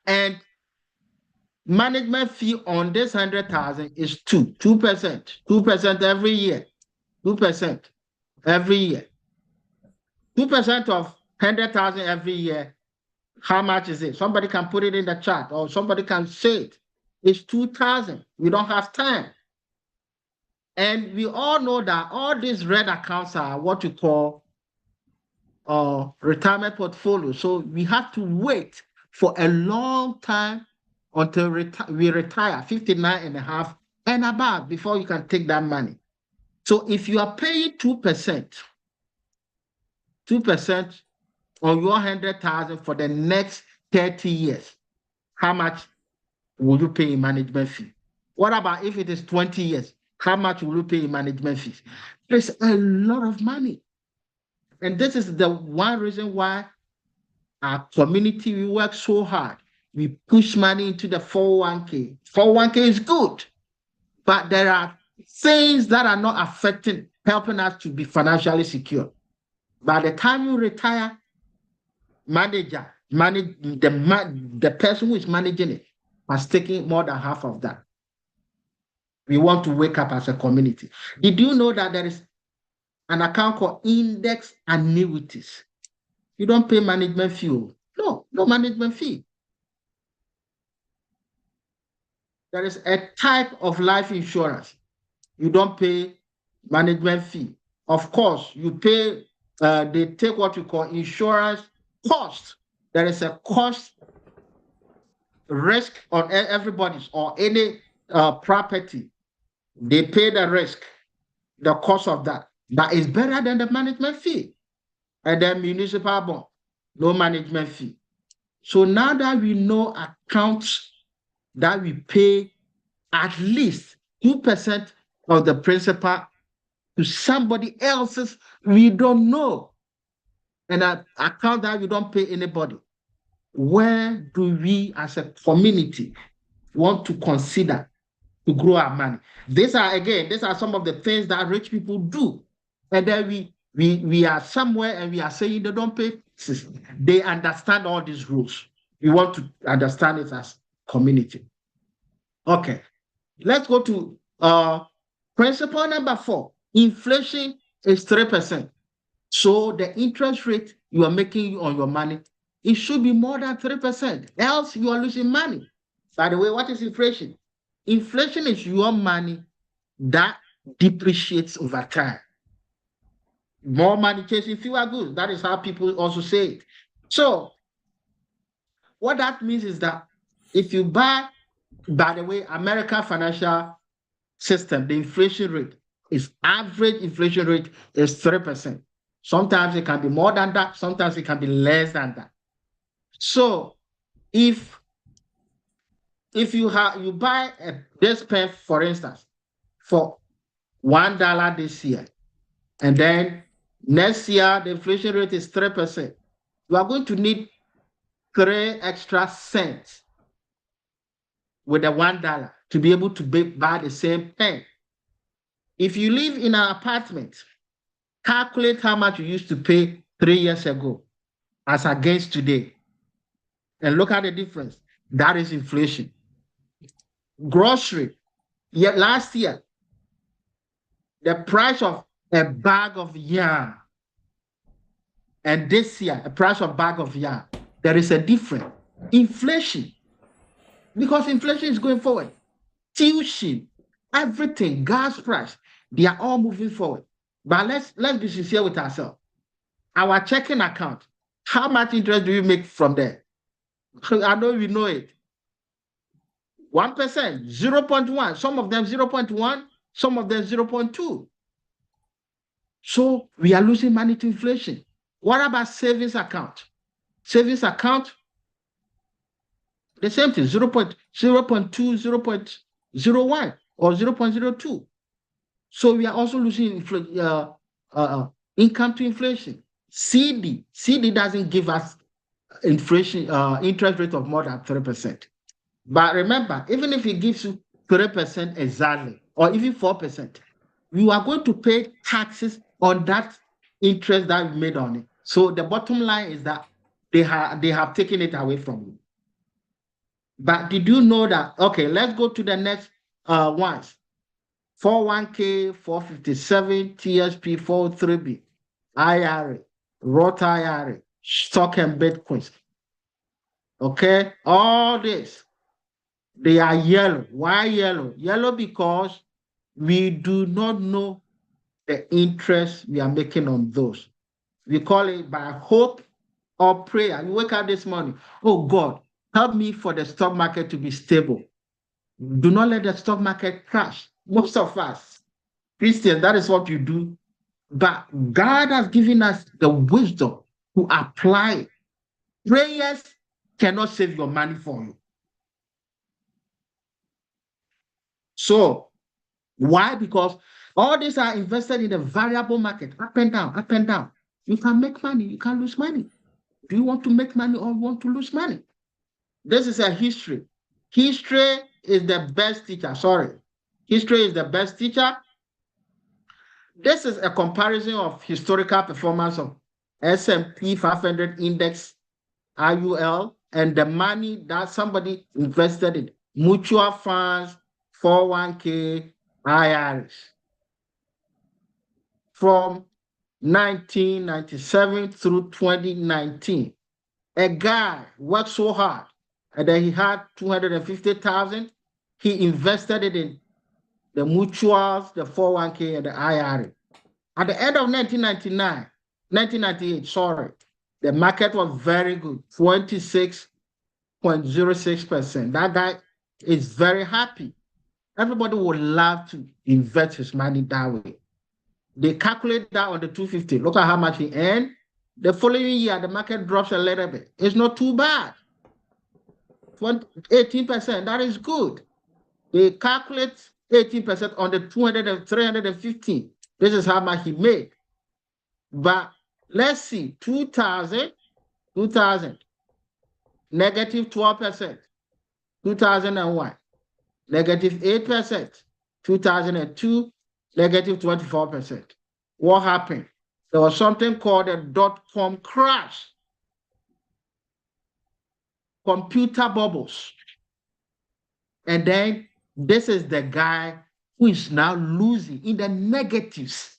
And management fee on this 100,000 is 2% every year. 2% every year. 2% of 100,000 every year. How much is it? Somebody can put it in the chat or somebody can say it. It's 2,000. We don't have time. And we all know that all these red accounts are what you call retirement portfolio. So we have to wait for a long time until we retire, 59 and a half and above, before you can take that money. So if you are paying 2% on your 100,000 for the next 30 years, how much will you pay in management fee? What about if it is 20 years? How much will you pay in management fees? There's a lot of money. And this is the one reason why our community, we work so hard. We push money into the 401k. 401k is good, but there are things that are not helping us to be financially secure. By the time you retire, the person who is managing it has taken more than half of that. We want to wake up as a community. Did you know that there is an account called index annuities? You don't pay management fee. No management fee. There is a type of life insurance. You don't pay management fee. Of course, you pay, they take what you call insurance cost. There is a cost risk on everybody's or any property. They pay the risk, the cost of that. That is better than the management fee. And then municipal bond, no management fee. So now that we know accounts that we pay at least 2% of the principal to somebody else's we don't know, and an account that we don't pay anybody. Where do we as a community want to consider to grow our money? These are some of the things that rich people do. And then we are somewhere and we are saying they don't pay taxes. They understand all these rules. We want to understand it as community. Okay, let's go to principle number 4. Inflation is 3%. So the interest rate you are making on your money, it should be more than 3%. Else you are losing money. By the way, what is inflation? Inflation is your money that depreciates over time. More money chasing fewer goods. That is how people also say it. So what that means is that if you buy, by the way, American financial system, the inflation rate is average inflation rate is 3%. Sometimes it can be more than that. Sometimes it can be less than that. So if you buy this pen, for instance, for $1 this year, and then next year the inflation rate is 3%, you are going to need 3 extra cents with the $1 to be able to buy the same pen. If you live in an apartment, calculate how much you used to pay 3 years ago as against today, and look at the difference. That is inflation. Grocery. Yet last year, the price of a bag of yam, and this year, a price of bag of yam, there is a difference. Inflation. Because inflation is going forward. Tuition, everything, gas price, they are all moving forward. But let's be sincere with ourselves. Our checking account, how much interest do we make from there? I know we know it. 1%, 0.1, some of them 0.1, some of them 0.2. So we are losing money to inflation. What about savings account? Savings account, the same thing, 0.2, 0.01, or 0.02. So we are also losing income to inflation. CD doesn't give us inflation interest rate of more than 3%. But remember, even if it gives you 3% exactly, or even 4%, you are going to pay taxes on that interest that you made on it. So the bottom line is that they have taken it away from you. But did you know that? Okay, let's go to the next ones. 401k, 457, TSP, 403b, IRA, Roth IRA, stock and Bitcoins. Okay, all this, they are yellow. Why yellow? Yellow because we do not know the interest we are making on those. We call it by hope or prayer. You wake up this morning, oh God, help me for the stock market to be stable. Do not let the stock market crash. Most of us, Christians, that is what you do. But God has given us the wisdom to apply it. Prayers cannot save your money for you. So, why? Because all these are invested in the variable market, up and down, up and down. You can make money, you can lose money. Do you want to make money or want to lose money? This is a history. History is the best teacher. Sorry. History is the best teacher. This is a comparison of historical performance of S&P 500 index, IUL, and the money that somebody invested in mutual funds, 401k, IRS. From 1997 through 2019, a guy worked so hard, and then he had 250,000. He invested it in the mutuals, the 401k, and the IRA. At the end of 1998, the market was very good, 26.06%. That guy is very happy. Everybody would love to invest his money that way. They calculate that on the 250. Look at how much he earned. The following year, the market drops a little bit. It's not too bad. 18%, that is good. They calculate 18% on the 200 and 315. This is how much he made. But let's see, 2000, negative 12%, 2001, negative 8%, 2002, negative 24%. What happened? There was something called a dot-com crash. Computer bubbles. And then this is the guy who is now losing in the negatives.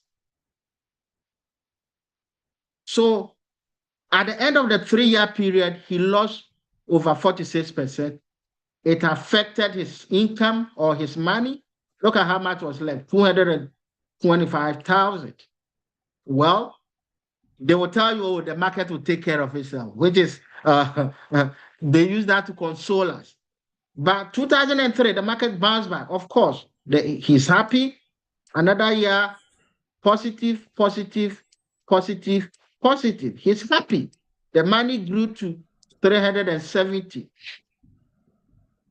So at the end of the 3-year period, he lost over 46%. It affected his income or his money. Look at how much was left, 225,000. Well, they will tell you, oh, the market will take care of itself, which is, they use that to console us. But 2003, the market bounced back. Of course, he's happy. Another year, positive, positive, positive, positive. He's happy. The money grew to 370.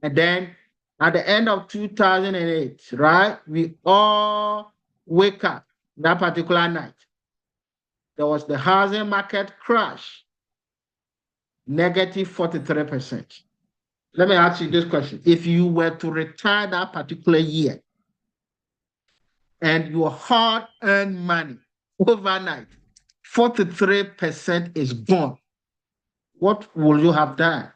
And then at the end of 2008, right, we all wake up that particular night. There was the housing market crash, negative 43%. Let me ask you this question. If you were to retire that particular year and your hard-earned money overnight, 43% is gone, what will you have done?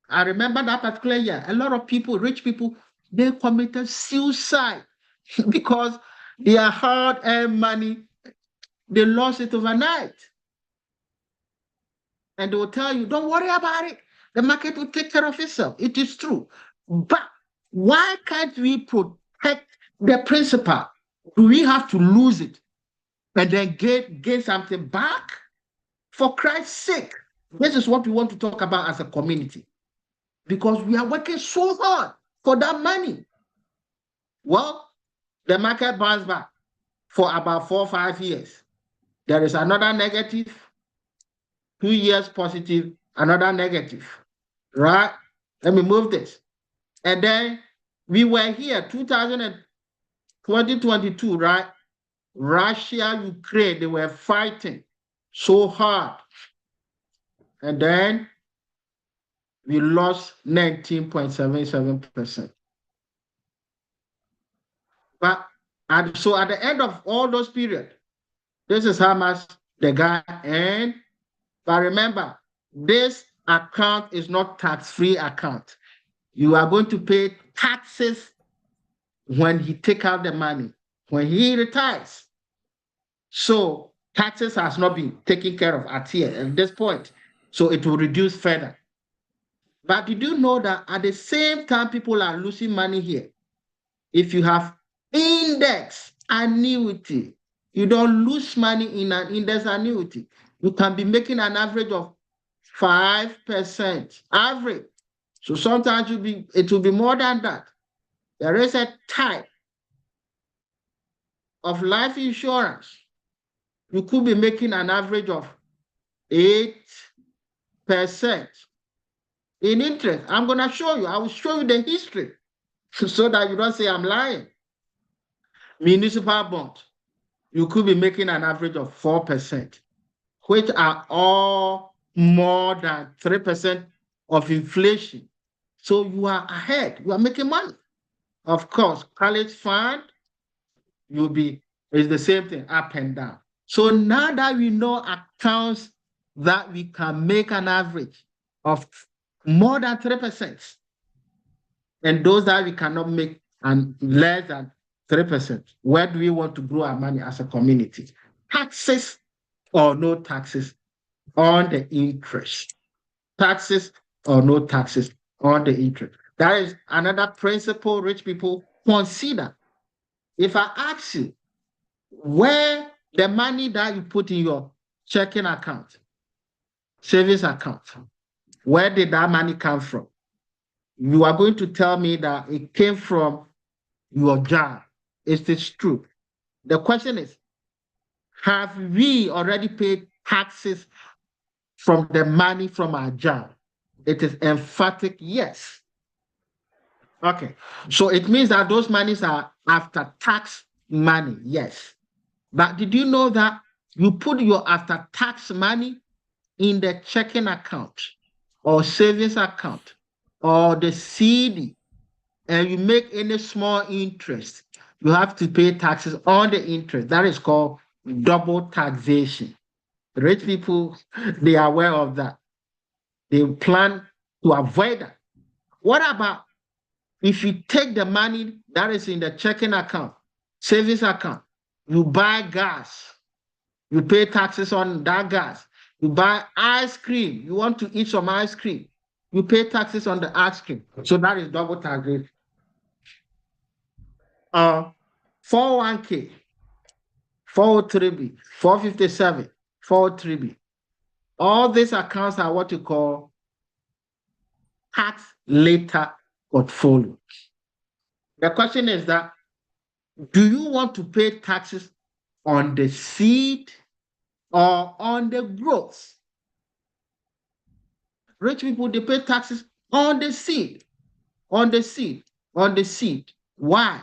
I remember that particular year, a lot of people, rich people, they committed suicide because their hard-earned money, they lost it overnight. And they will tell you, don't worry about it. The market will take care of itself. It is true. But why can't we protect the principal? Do we have to lose it and then gain something back? For Christ's sake, this is what we want to talk about as a community, because we are working so hard for that money. Well, the market bounced back for about 4 or 5 years. There is another negative, 2 years positive, another negative, right? Let me move this. And then we were here, 2022, right? Russia, Ukraine, they were fighting so hard. And then we lost 19.77%. But so at the end of all those periods, this is how much the guy earned. But remember, this account is not tax-free account. You are going to pay taxes when he take out the money, when he retires. So taxes has not been taken care of at this point. So it will reduce further. But did you know that at the same time people are losing money here? If you have index annuity, you don't lose money in an index annuity. You can be making an average of 5% average. So sometimes it will be more than that. There is a type of life insurance. You could be making an average of 8% in interest. I'm going to show you. I will show you the history so that you don't say I'm lying. Municipal bond, you could be making an average of 4%, which are all more than 3% of inflation. So you are ahead. You are making money. Of course, college fund, it's the same thing, up and down. So now that we know accounts that we can make an average of more than 3%, and those that we cannot make and less than 3%, where do we want to grow our money as a community? Taxes or no taxes on the interest. Taxes or no taxes on the interest. That is another principle rich people consider. If I ask you where the money that you put in your checking account, savings account, where did that money come from? You are going to tell me that it came from your job. Is this true? The question is, have we already paid taxes from the money from our job? It is emphatic yes. Okay, so it means that those monies are after tax money, yes. But did you know that you put your after-tax money in the checking account or savings account or the CD, and you make any small interest, you have to pay taxes on the interest. That is called double taxation. Rich people, they are aware of that. They plan to avoid that. What about if you take the money that is in the checking account, savings account, you buy gas, you pay taxes on that gas. You buy ice cream, you want to eat some ice cream, you pay taxes on the ice cream. So that is double taxation. 401k, 403b, 457, 403b. All these accounts are what you call tax later portfolio. The question is that, do you want to pay taxes on the seed or on the growth? Rich people, they pay taxes on the seed, on the seed, on the seed. Why?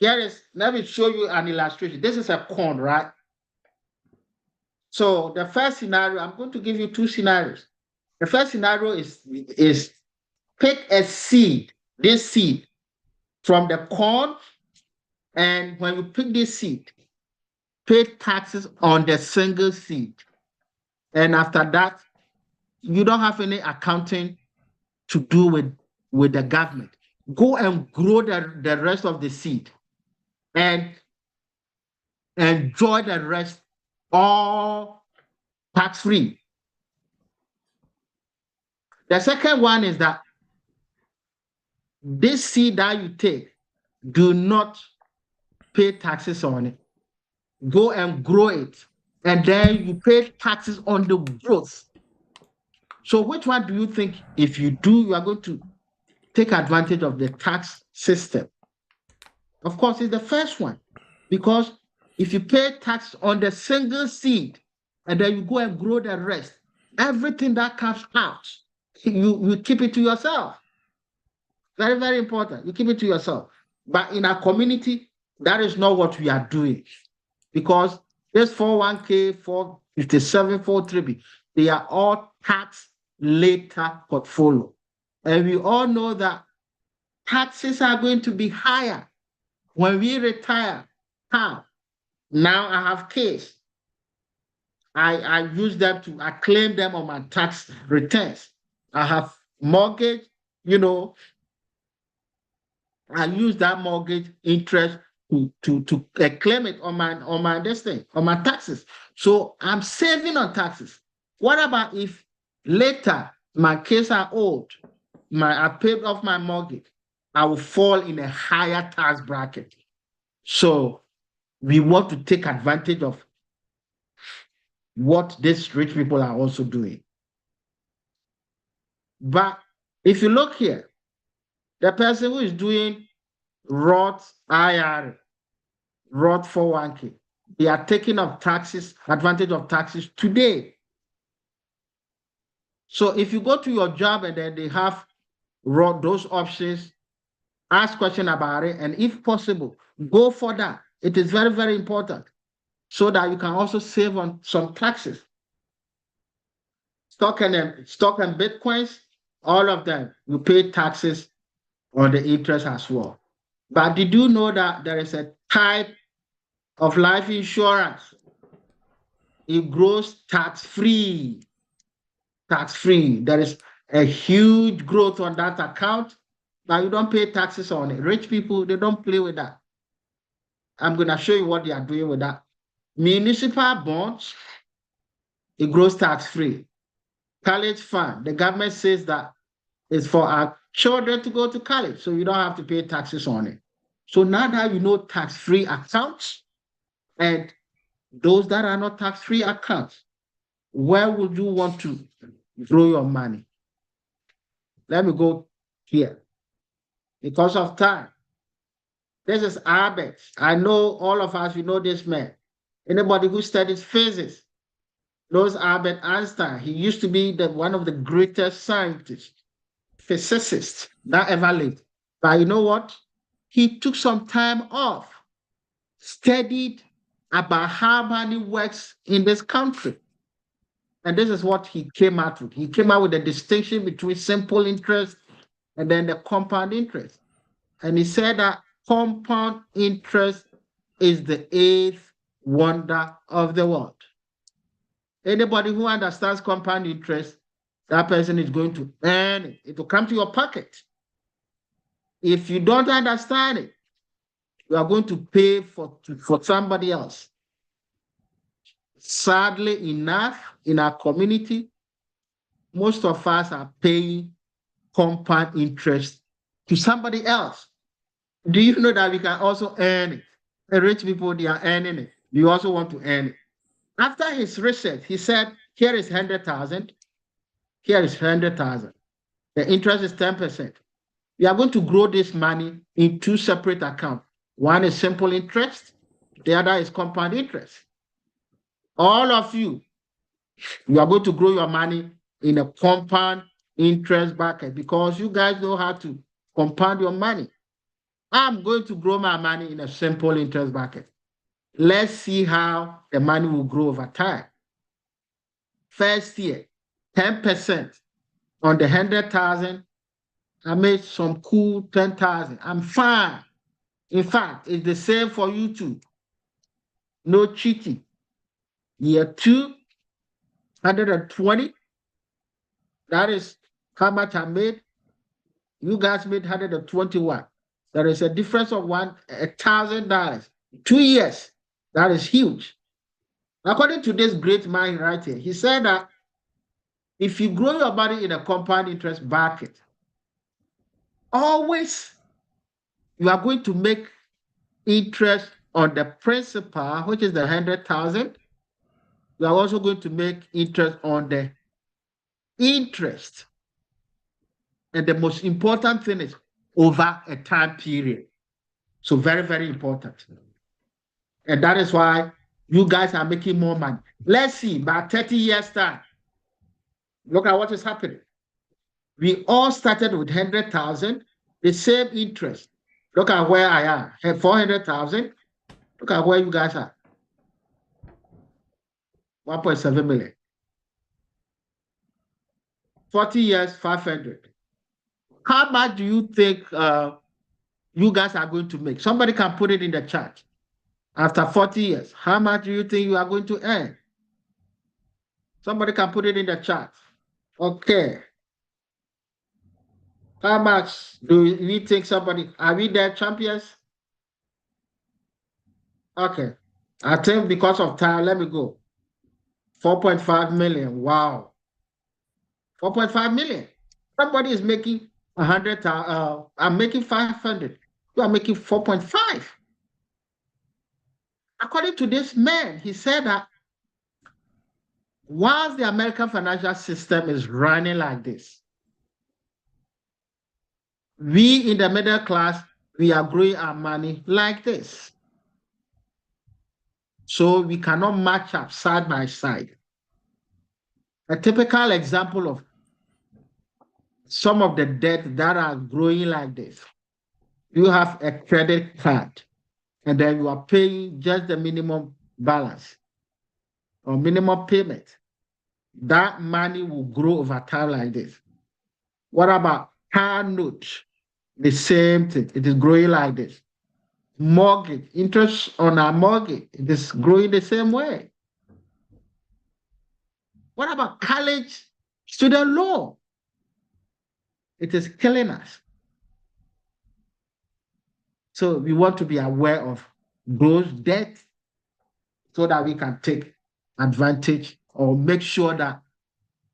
Let me show you an illustration. This is a corn, right? So the first scenario, I'm going to give you two scenarios. The first scenario is pick a seed, this seed from the corn, and when you pick this seed, pay taxes on the single seed. And after that, you don't have any accounting to do with the government. Go and grow the rest of the seed and enjoy the rest all tax-free. The second one is that this seed that you take, do not pay taxes on it. Go and grow it, and then you pay taxes on the growth. So which one do you think, if you do, you are going to take advantage of the tax system? Of course, it's the first one, because if you pay tax on the single seed and then you go and grow the rest, everything that comes out, you keep it to yourself. Very, very important. You keep it to yourself. But in our community, that is not what we are doing, because this 401k, 457, 403b, they are all tax later portfolio. And we all know that taxes are going to be higher when we retire. How? Now I have kids. I use them I claim them on my tax returns. I have mortgage, I use that mortgage interest to claim it on my taxes. So I'm saving on taxes. What about if later my kids are old, I paid off my mortgage, I will fall in a higher tax bracket. So we want to take advantage of what these rich people are also doing. But if you look here, the person who is doing Roth IRA, Roth 401k, they are taking advantage of taxes today. So if you go to your job and then they have those options, ask question about it, and if possible, go for that. It is very, very important, so that you can also save on some taxes. Stock and Bitcoins, all of them, you pay taxes on the interest as well. But did you know that there is a type of life insurance? It grows tax-free. Tax-free. There is a huge growth on that account, but you don't pay taxes on it. Rich people, they don't play with that. I'm going to show you what they are doing with that. Municipal bonds, it grows tax-free. College fund, the government says that it's for our children to go to college, so you don't have to pay taxes on it. So now that you know tax-free accounts and those that are not tax-free accounts, where would you want to grow your money? Let me go here. Because of time. This is Albert. I know all of us, we know this man. Anybody who studies physics knows Albert Einstein. He used to be one of the greatest scientists, physicists that ever lived. But you know what? he took some time off, studied about how money works in this country. And this is what he came out with. He came out with a distinction between simple interest and then the compound interest. And he said that compound interest is the eighth wonder of the world. Anybody who understands compound interest, that person is going to earn it. It will come to your pocket. If you don't understand it, you are going to pay for somebody else. Sadly enough, in our community, most of us are paying compound interest to somebody else. Do you know that we can also earn it? The rich people, they are earning it. You also want to earn it. After his research, he said, here is 100,000. Here is 100,000. The interest is 10%. We are going to grow this money in two separate accounts. One is simple interest. The other is compound interest. All of you are going to grow your money in a compound interest bucket because you guys know how to compound your money. I'm going to grow my money in a simple interest bucket. Let's see how the money will grow over time. First year, 10% on the 100,000. I made some cool 10,000. I'm fine. In fact, it's the same for you too. No cheating. Year 2, 120. That is how much I made. You guys made 121. There is a difference of $1,000. 2 years. That is huge. According to this great man right here, he said that if you grow your money in a compound interest bucket, always you are going to make interest on the principal, which is the 100,000. You are also going to make interest on the interest. And the most important thing is over a time period. So very, very important. And that is why you guys are making more money. Let's see, by 30 years time, look at what is happening. We all started with 100,000, the same interest. Look at where I am, 400,000. Look at where you guys are. 1.7 million. 40 years, 500. How much do you think you guys are going to make? Somebody can put it in the chat. After 40 years, how much do you think you are going to earn? Somebody can put it in the chat. Okay. How much do we think somebody, are we there, champions? Okay. I think because of time, let me go. 4.5 million. Wow. 4.5 million. Somebody is making 100,000. I'm making 500. You are making 4.5. According to this man, he said that whilst the American financial system is running like this, we in the middle class, we are growing our money like this. So we cannot match up side by side. A typical example of some of the debt that are growing like this. You have a credit card, and then you are paying just the minimum balance or minimum payment. That money will grow over time like this. What about car note? The same thing. It is growing like this. Mortgage, interest on our mortgage, it is growing the same way. What about college student loan? It is killing us. So we want to be aware of those debts so that we can take advantage or make sure that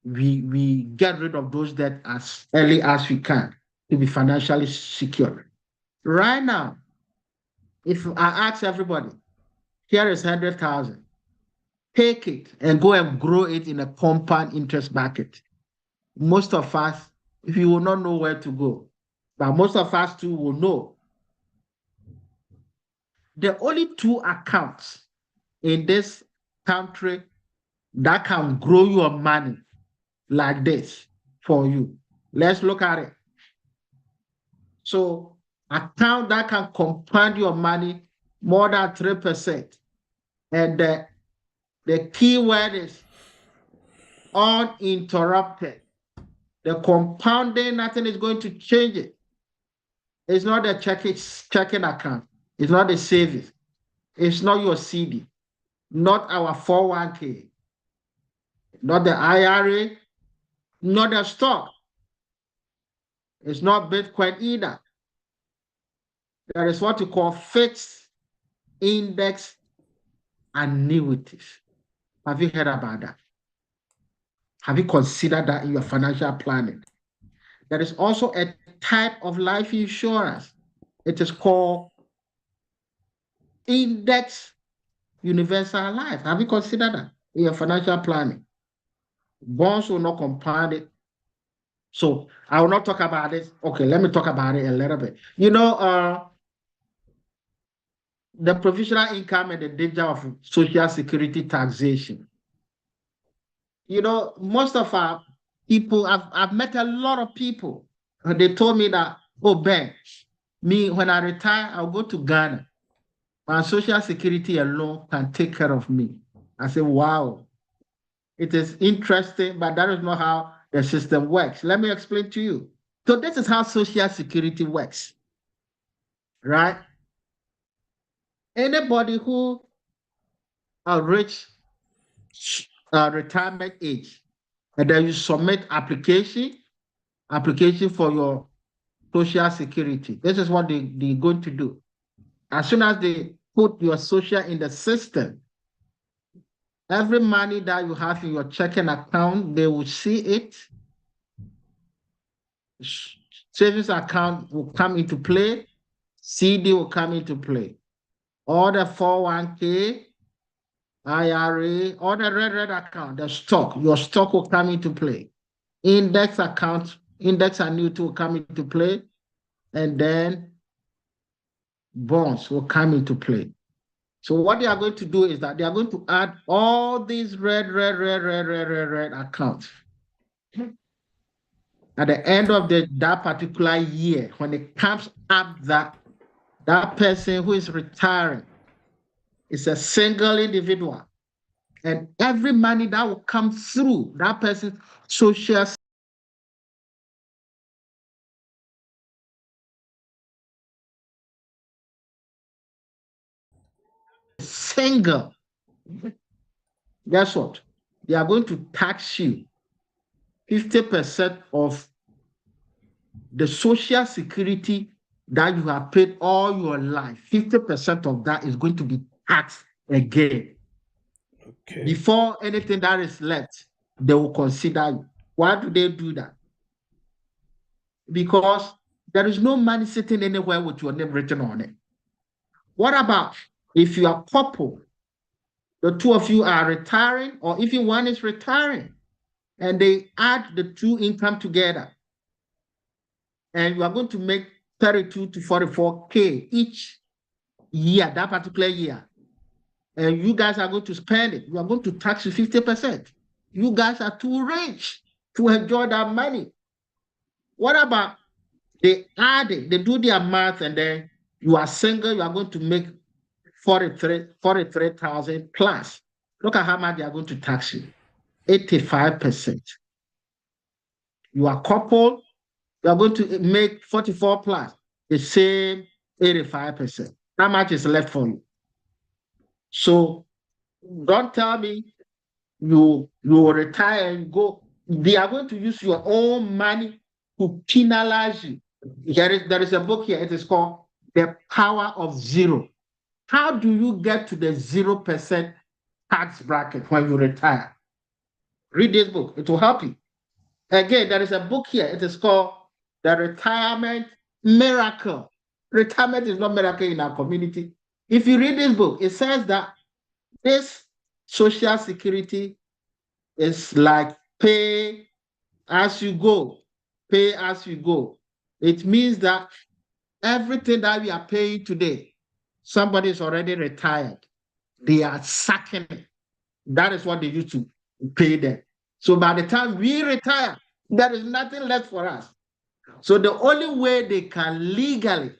we get rid of those debts as early as we can to be financially secure. Right now, if I ask everybody, here is 100,000, take it and go and grow it in a compound interest bucket. Most of us, if you will not know where to go, but most of us too will know. The only two accounts in this country that can grow your money like this for you. Let's look at it. So account that can compound your money more than 3%. And the key word is uninterrupted. The compounding, nothing is going to change it. It's not a checking account. It's not a savings. It's not your CD. Not our 401k. Not the IRA. Not the stock. It's not Bitcoin either. There is what you call fixed index annuities. Have you heard about that? Have you considered that in your financial planning? There is also a type of life insurance. It is called index universal life. Have you considered that in your financial planning? Bonds will not compound it. So I will not talk about it. Okay, let me talk about it a little bit. You know, the provisional income and the danger of social security taxation. You know, most of our people, I've met a lot of people, and they told me that, oh, Ben, me, when I retire, I'll go to Ghana. My social security alone can take care of me. I said, wow, it is interesting, but that is not how the system works. Let me explain to you. So this is how social security works, right? Anybody who reach retirement age, and then you submit application for your social security. This is what they're going to do. As soon as they put your social in the system, every money that you have in your checking account, they will see it. Savings account will come into play. CD will come into play. All the 401k, IRA, all the red account, the stock, your stock will come into play. Index account, index annuity will come into play. And then bonds will come into play. So what they are going to do is that they are going to add all these red accounts. At the end of that particular year, when it comes up that that person who is retiring is a single individual, and every money that will come through that person's social single, guess what? They are going to tax you 50% of the social security that you have paid all your life. 50% of that is going to be taxed again. Okay. Before anything that is left, they will consider you. Why do they do that? Because there is no money sitting anywhere with your name written on it. What about if you are couple, the two of you are retiring, or if one is retiring, and they add the two income together, and you are going to make 32 to 44K each year, that particular year, and you guys are going to spend it, you are going to tax you 50%. You guys are too rich to enjoy that money. What about they add it, they do their math, and then you are single, you are going to make 43,000 plus. Look at how much they are going to tax you. 85%. You are coupled, you are going to make 44 plus, the same 85%. How much is left for you? So don't tell me you will retire and go. They are going to use your own money to penalize you. There is a book here. It is called The Power of Zero. How do you get to the 0% tax bracket when you retire? Read this book. It will help you. Again, there is a book here. It is called The Retirement Miracle. Retirement is not miracle in our community. If you read this book, it says that this social security is like pay as you go. Pay as you go. It means that everything that we are paying today, somebody is already retired. They are sacking it. That is what they used to pay them. So by the time we retire, there is nothing left for us. So the only way they can legally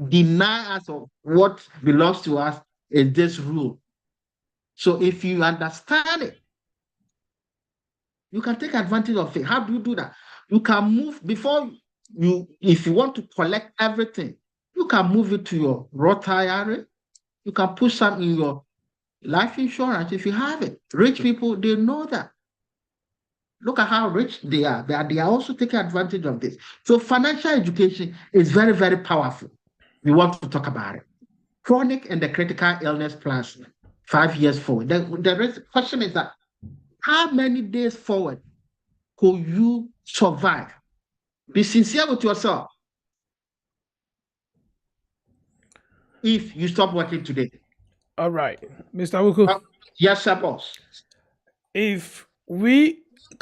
deny us of what belongs to us is this rule. So if you understand it, you can take advantage of it. How do you do that? You can move before if you want to collect everything, you can move it to your Roth IRA. You can put some in your life insurance if you have it. Rich people, they know that. Look at how rich they are. They are also taking advantage of this. So financial education is very, very powerful. We want to talk about it. Chronic and the critical illness plans, 5 years forward. The question is that how many days forward could you survive? Be sincere with yourself. If you stop working today. All right, Mr. Wuku. Yes, sir, boss. This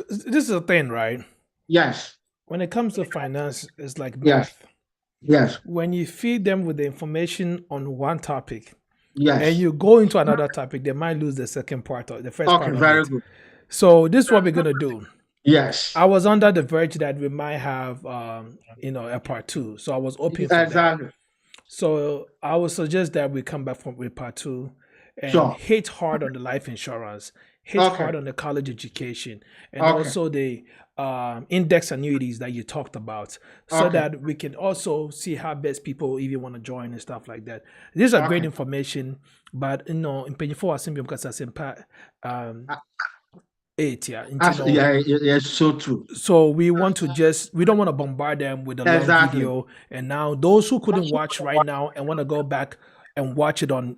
is a thing, right? Yes. When it comes to finance, it's like Yes. math. Yes. When you feed them with the information on one topic, Yes. and you go into another topic, they might lose the second part or the first part of very it. good. So this is what we're gonna do. Yes. I was under the verge that we might have, a part 2. So I was open for Exactly. that. So I would suggest that we come back with part 2 and Sure. hit hard on the life insurance, hit Okay. hard on the college education, and Okay. also the index annuities that you talked about, so Okay. that we can also see how best people even want to join and stuff like that. These are great Okay. information, but in Pennyfo Assembly because I said 8, yeah. Yes, so true. So we want to we don't want to bombard them with a long Exactly. video. And now those who couldn't watch right now and want to go back and watch it on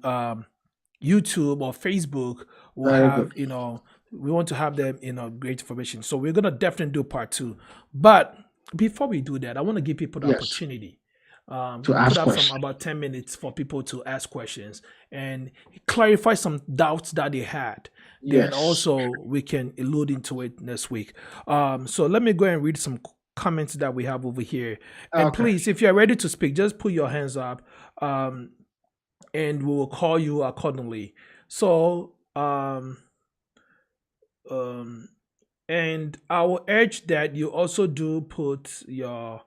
YouTube or Facebook will Very have, good. we want to have them, great information. So we're gonna definitely do part 2. But before we do that, I want to give people the Yes. opportunity. To ask Put up questions. some about 10 minutes for people to ask questions and clarify some doubts that they had. Then Yes. also we can allude into it next week. So let me go and read some comments that we have over here. And Okay. please, if you're ready to speak, just put your hands up, and we will call you accordingly. So and I will urge that you also do put your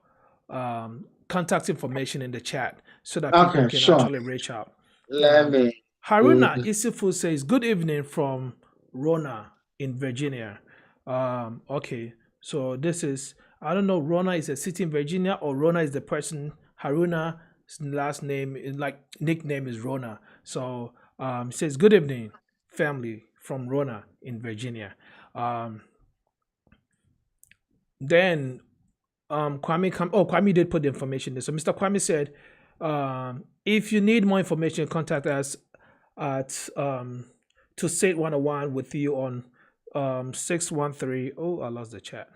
contact information in the chat so that people Okay, can sure. actually reach out. Let me. Haruna Isifu says, "Good evening from Rona in Virginia." Okay, so this is, I don't know, Rona is a city in Virginia or Rona is the person. Haruna's last name is like nickname is Rona. So it says, "Good evening, family from Rona in Virginia." Then Kwame did put the information there. So Mr. Kwame said, if you need more information, contact us at to say 101 with you on 613. Oh, I lost the chat.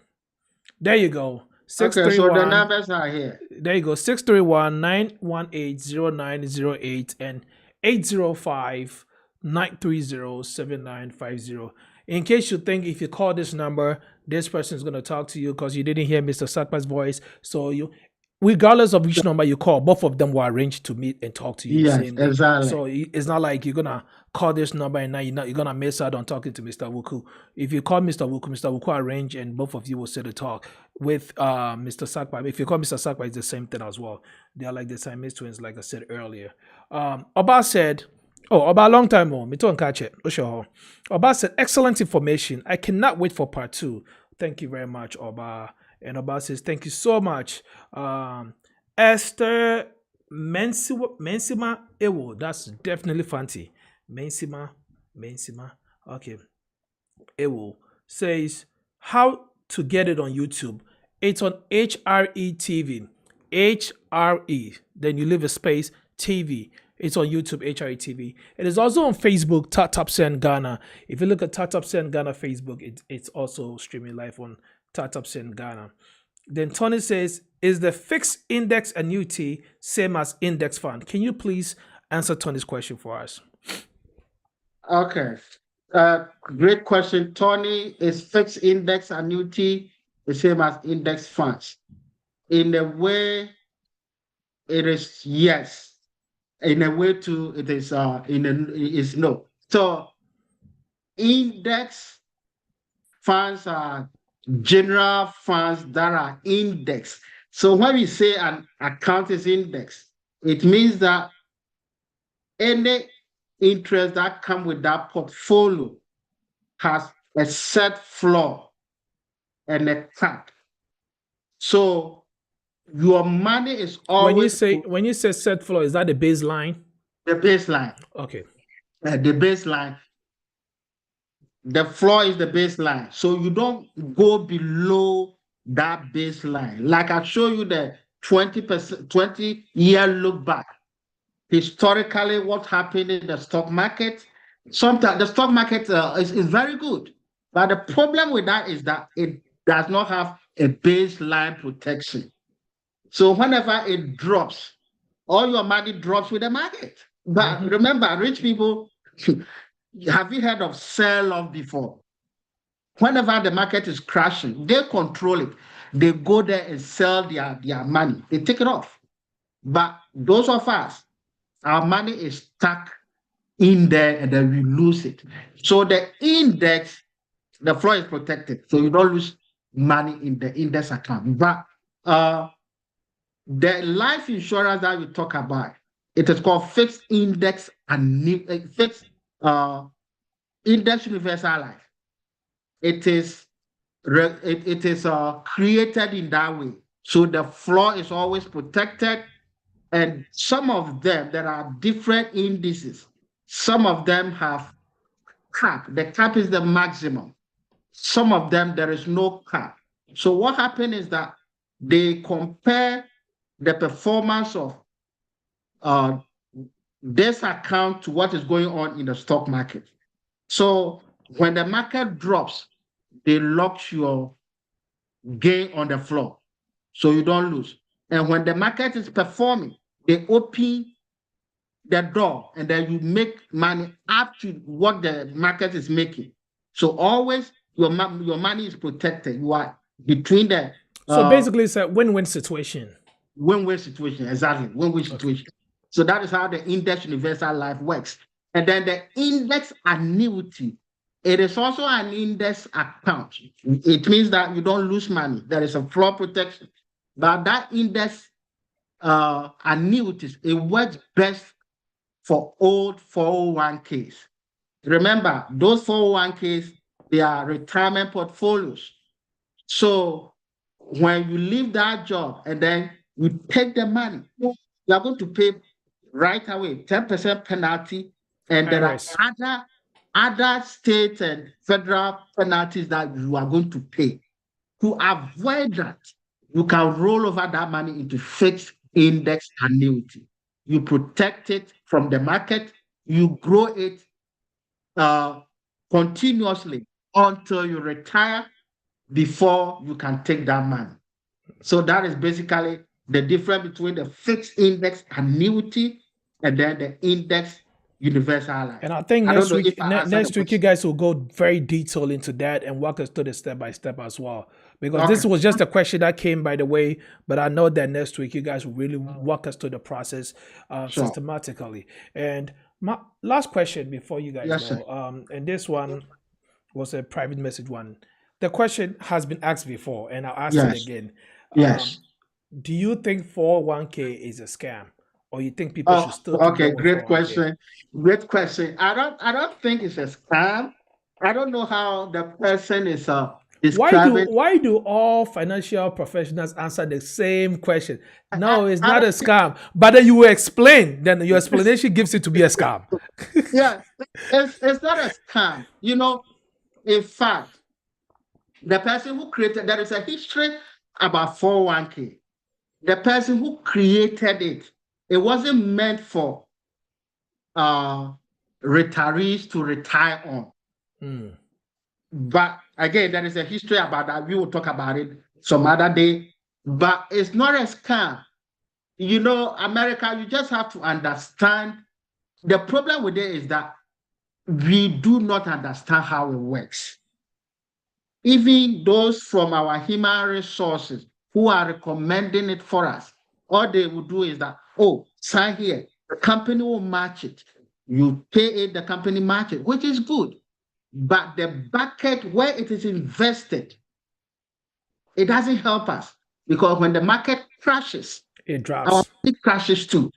There you go. Okay, so the numbers are here. There you go. 631-918-0908 and 805-930-7950. In case you think if you call this number, this person is going to talk to you because you didn't hear Mr. Sakpa's voice. So regardless of which number you call, both of them will arrange to meet and talk to you. Yes, same day. exactly. So it's not like you're going to call this number and now you're going to miss out on talking to Mr. Wuku. If you call Mr. Wuku arrange and both of you will sit and talk with Mr. Sakpa. If you call Mr. Sakpa, it's the same thing as well. They are like the Siamese twins, like I said earlier. Oba said, Oba, a long time more. Me too, catch it. Oba said, excellent information. I cannot wait for part 2. Thank you very much, Oba. And Oba says, thank you so much. Esther Mensima Ewo. That's definitely fancy. Mensima. Okay. Ewo says, how to get it on YouTube. It's on HRE TV. HRE. Then you leave a space, TV. It's on YouTube, HRE TV. It is also on Facebook, Top Sen Ghana. If you look at Top Sen Ghana Facebook, it's also streaming live on Top Sen Ghana. Then Tony says, is the fixed index annuity same as index fund? Can you please answer Tony's question for us? Okay. Great question, Tony. Is fixed index annuity the same as index funds? In a way, it is yes. In a way, too, it is is no. So, index funds are general funds that are indexed. So when we say an account is indexed, It means that any interest that come with that portfolio has a set floor and a cap. So your money is always when you say set floor, is that the baseline? the baseline. Okay. The baseline. The floor is the baseline. So you don't go below that baseline. Like I show you the 20%, 20-year look back. Historically, what happened in the stock market? Sometimes the stock market is very good. But the problem with that is that it does not have a baseline protection. So whenever it drops, all your money drops with the market. But remember, rich people, have you heard of sell-off before? Whenever the market is crashing, they control it. They go there and sell their money. They take it off. But those of us, our money is stuck in there and then we lose it. So the index, the floor is protected. So you don't lose money in the index account. But the life insurance that we talk about, it is called fixed index and fixed index universal life. It is created in that way. So the floor is always protected. And some of them, there are different indices. Some of them have cap. The cap is the maximum. Some of them, there is no cap. So what happened is that they compare the performance of this account to what is going on in the stock market. So when the market drops, they lock your gain on the floor, so you don't lose. And when the market is performing, they open the door and then you make money up to what the market is making. So always your money is protected. You are between the So basically, it's a win-win situation. Win-win situation, exactly. Win-win situation. So that is how the index universal life works. And then the index annuity, it is also an index account. It means that you don't lose money. There is a floor protection. But that index annuities, it works best for old 401ks. Remember, those 401ks, they are retirement portfolios. So when you leave that job and then you take the money, you are going to pay right away 10% penalty, and there are other state and federal penalties that you are going to pay. To avoid that, you can roll over that money into fixed index annuity. You protect it from the market, you grow it continuously until you retire before you can take that money. So that is basically the difference between the fixed index annuity and then the index universal life. And I think next week you guys will go very detailed into that and walk us through the step by step as well. Because this was just a question that came by the way, but I know that next week you guys will really walk us through the process systematically. And my last question before you guys go, and this one was a private message one. The question has been asked before, and I'll ask it again. Do you think 401k is a scam? Or you think people should still great question. Great question. I don't think it's a scam. I don't know how the person is describing. Why do all financial professionals answer the same question? No, it's not a scam. But then you will explain. Then your explanation gives it to be a scam. Yeah, it's not a scam. You know, in fact, the person who created, there is a history about 401k. The person who created it, it wasn't meant for retirees to retire on. But again, there is a history about that. We will talk about it some other day. But it's not a scam. You know, America, you just have to understand. The problem with it is that we do not understand how it works. Even those from our human resources who are recommending it for us, all they will do is that, sign here, the company will match it. You pay it, the company match it, which is good. But the bucket where it is invested, it doesn't help us, because when the market crashes, it drops. Our money crashes too.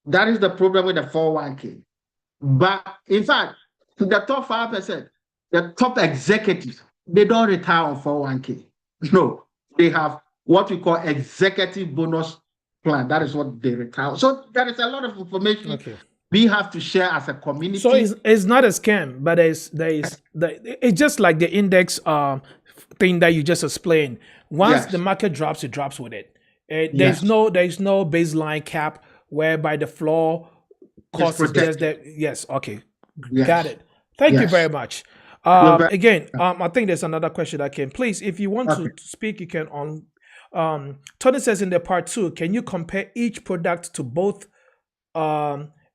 That is the problem with the 401k. But in fact, the top 5%, the top executives, they don't retire on 401k. No, they have what we call executive bonus plan. That is what they retire. So there is a lot of information we have to share as a community. So it's not a scam, but it's just like the index thing that you just explained. Once the market drops, it drops with it. There's no baseline cap whereby the floor cost is just that. Yes, okay. Got it. Thank you very much. Again, I think there's another question that came. Please, if you want to speak, you can on. Tony says in the part 2, can you compare each product to both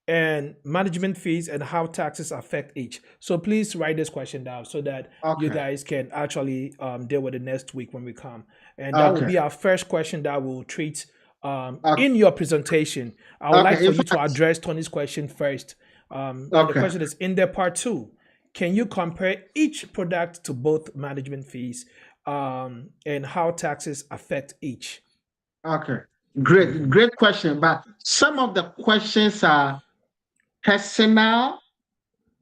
and management fees and how taxes affect each? So please write this question down so that you guys can actually deal with it next week when we come. And that will be our first question that we'll treat in your presentation. I would like for you to address Tony's question first. The question is in the part 2. Can you compare each product to both management fees and how taxes affect each? Okay, great question. But some of the questions are personal.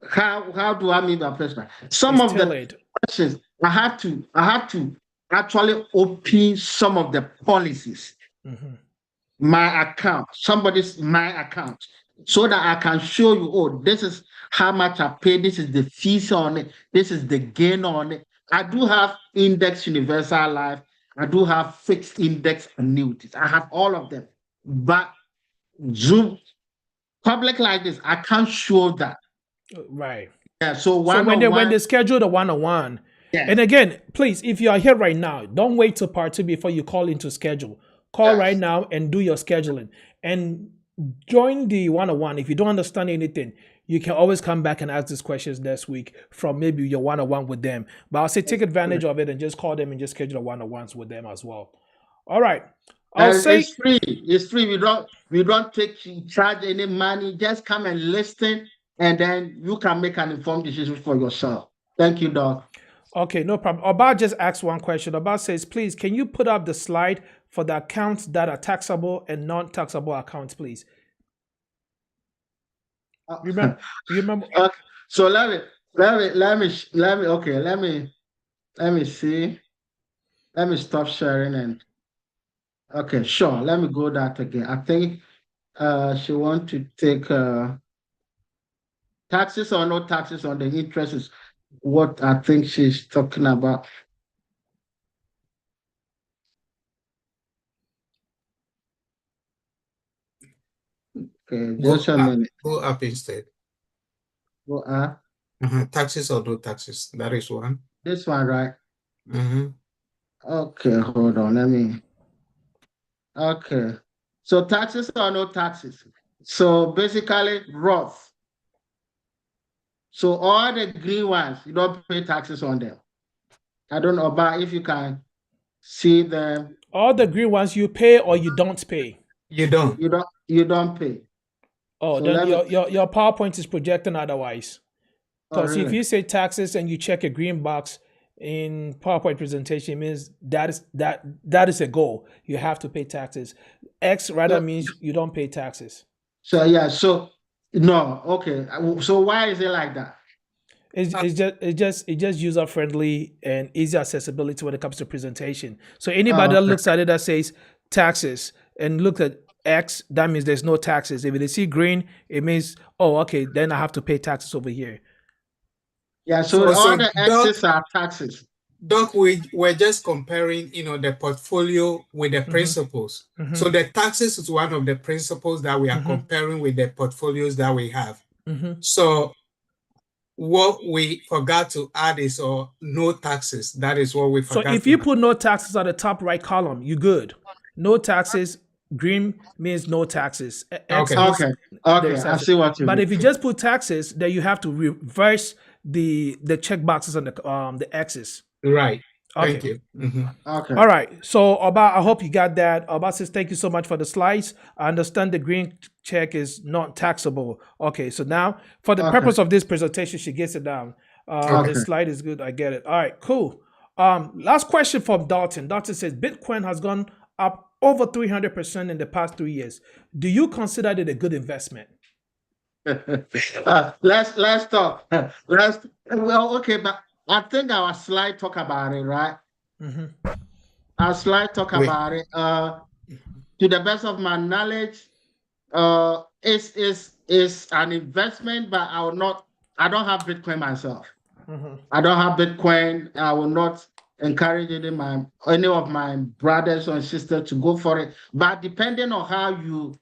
How do I mean by personal? Some of the questions I have to actually open some of the policies. My account, my account, so that I can show you, oh, this is how much I pay, this is the fees on it, this is the gain on it. I do have index universal life, I do have fixed index annuities, I have all of them. But Zoom public like this, I can't show that. Right. Yeah. So when they schedule the one-on-one, and again, please, if you are here right now, don't wait till part 2 before you call into schedule. Call right now and do your scheduling. And join the one-on-one. If you don't understand anything, you can always come back and ask these questions next week from maybe your one-on-one with them. But I'll say take advantage of it and just call them and just schedule one-on-ones with them as well. All right. It's free. It's free. We don't charge any money. Just come and listen, and then you can make an informed decision for yourself. Thank you, Doc. Okay, no problem. Oba just asked one question. Oba says, please, can you put up the slide for the accounts that are taxable and non-taxable accounts, please? You remember? Okay. So let me see. Let me stop sharing and okay, sure. Let me go that again. I think she wants to take taxes or no taxes on the interest is what I think she's talking about. Okay, just a minute. Go up instead. Go up. Taxes or no taxes. That is one. This one, right? Okay, hold on. Okay. So taxes or no taxes. So basically Roth. So all the green ones, you don't pay taxes on them. I don't know about if you can see them. All the green ones you pay or you don't pay? You don't. You don't pay. Oh, so then your PowerPoint is projecting otherwise. Because if you say taxes and you check a green box in PowerPoint presentation, it means that is a goal. You have to pay taxes. X rather means you don't pay taxes. So yeah, so no, okay. So why is it like that? It's just user friendly and easy accessibility when it comes to presentation. So anybody that looks at it that says taxes and looks at X, that means there's no taxes. If they see green, it means, oh, okay, then I have to pay taxes over here. Yeah, so all the X's are taxes. Doc, we're just comparing, the portfolio with the principles. So the taxes is one of the principles that we are comparing with the portfolios that we have. So what we forgot to add is no taxes. That is what we forgot. So if you put no taxes at the top right column, you're good. No taxes, green means no taxes. Okay. I see what you mean. But if you just put taxes, then you have to reverse the check boxes and the X's. Right. Okay. Thank you. Okay. All right. So Oba, I hope you got that. Oba says, thank you so much for the slides. I understand the green check is not taxable. Okay. So now for the purpose of this presentation, she gets it down. The slide is good. I get it. All right, cool. Last question from Dalton. Dalton says, Bitcoin has gone up over 300% in the past 3 years. Do you consider it a good investment? Let's talk. Okay, but I think our slide talk about it, right? Our slide talk about it. To the best of my knowledge, is an investment, but I don't have Bitcoin myself. I don't have Bitcoin. I will not encourage any of my brothers or sisters to go for it. But depending on how you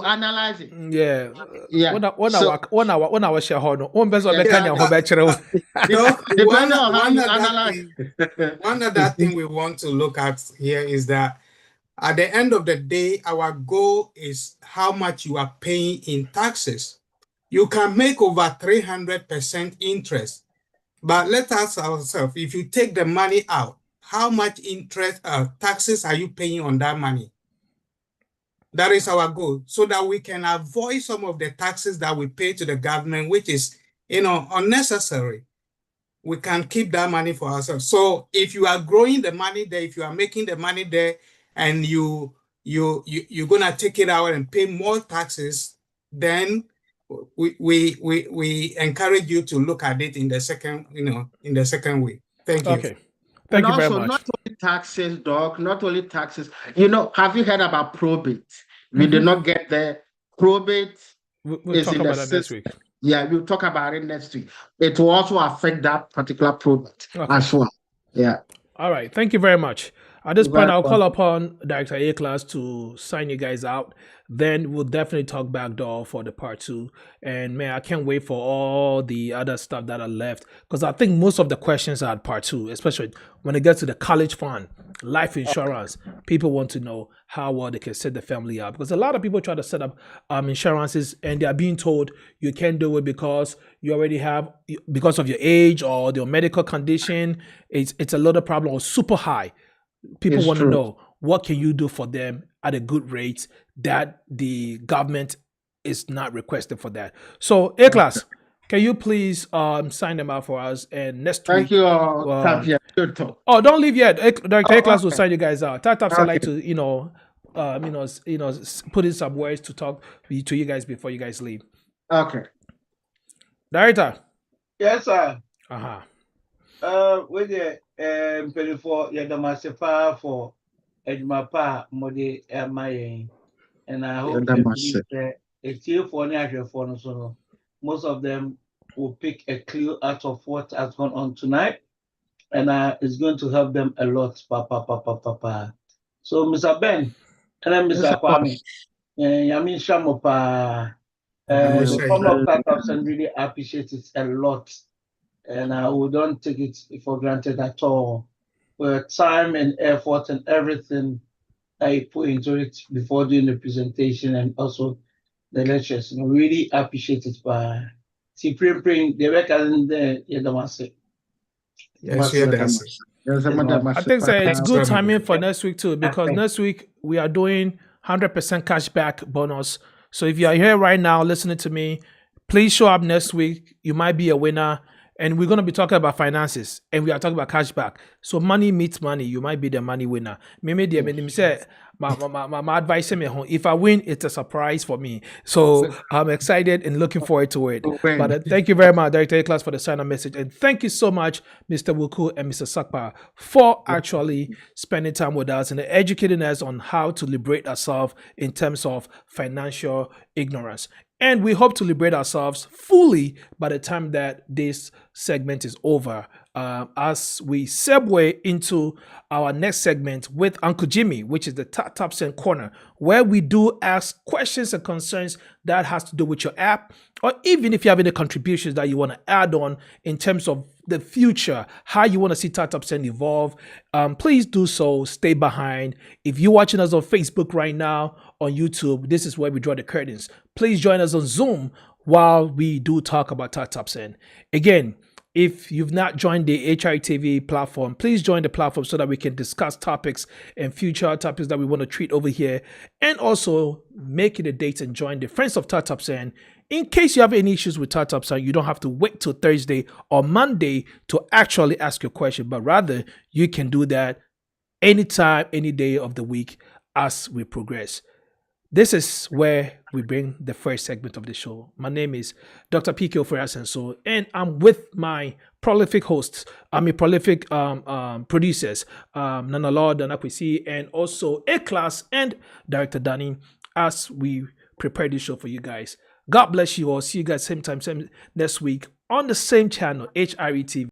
analyze it. Yeah. When I was shareholder, one person Yeah, can depending on how you analyze. One other thing we want to look at here is that at the end of the day, our goal is how much you are paying in taxes. You can make over 300% interest, but let us ourselves, if you take the money out, how much interest taxes are you paying on that money? That is our goal, so that we can avoid some of the taxes that we pay to the government, which is, unnecessary. We can keep that money for ourselves. So if you are growing the money there, if you are making the money there, and you're gonna take it out and pay more taxes, then we encourage you to look at it in the second way. Thank you. Okay. Thank you very much. Not only taxes, Doc, not only taxes. Have you heard about probate? We did not get there. Probate we'll talk about that next week. Yeah, we'll talk about it next week. It will also affect that particular probate as well. Yeah. All right. Thank you very much. At this point, I'll call upon Director A-Class to sign you guys out. Then we'll definitely talk backdoor for the part 2. And man, I can't wait for all the other stuff that are left, because I think most of the questions are at part 2, especially when it gets to the college fund, life insurance. People want to know how well they can set the family up, because a lot of people try to set up insurances and they are being told you can't do it because you already have, because of your age or your medical condition. It's a lot of problem, or super high. People want to know, what can you do for them at a good rate that the government is not requesting for that. So A-Class, can you please sign them out for us? And next week. Thank you. Good talk. Oh, don't leave yet. Director A-Class will sign you guys out. Taps I like to put in some words to talk to you guys before you guys leave. Okay. Director. Yes, sir. With the for Yadamasifa for Edmapa Modi Mayen, and I hope it's here for any for so most of them will pick a clue out of what has gone on tonight, and it's going to help them a lot. Papa. So, Mr. Ben, and then Mr. Kwame, Yamin Shamopa, the form of startups, and really appreciate it a lot. And we don't take it for granted at all. For time and effort and everything I put into it before doing the presentation and also the lectures. Really appreciate it. By praying the work and the Yadamase. Yes, I think it's good timing for next week too, because next week we are doing 100% cashback bonus. So if you are here right now listening to me, please show up next week. You might be a winner. And we're going to be talking about finances, and we are talking about cashback. So money meets money. You might be the money winner. Maybe my advice, if I win, it's a surprise for me. So I'm excited and looking forward to it. But thank you very much, Director A-Class, for the sign-up message. And thank you so much, Mr. Wuku and Mr. Sakpa, for actually spending time with us and educating us on how to liberate ourselves in terms of financial ignorance. And we hope to liberate ourselves fully by the time that this segment is over, as we segue into our next segment with Uncle Jimmy, which is the Top Cent Corner, where we do ask questions and concerns that has to do with your app, or even if you have any contributions that you want to add on in terms of the future, how you want to see Top Cent evolve. Please do so. Stay behind. If you're watching us on Facebook right now, on YouTube, this is where we draw the curtains. Please join us on Zoom while we do talk about Top Cent. Again, if you've not joined the HRTV platform, please join the platform so that we can discuss topics and future topics that we want to treat over here, and also make it a date and join the Friends of Top Cent In case you have any issues with startup sign, you don't have to wait till Thursday or Monday to actually ask your question, but rather you can do that anytime, any day of the week as we progress. This is where we bring the first segment of the show. My name is Dr. PK OFORI-ASENSO, and I'm with my prolific hosts, prolific producers, Nana Lord, Dana Kwesi, and also A-Class and Director Danny, as we prepare this show for you guys. God bless you all. See you guys same time, same next week on the same channel, HRE TV.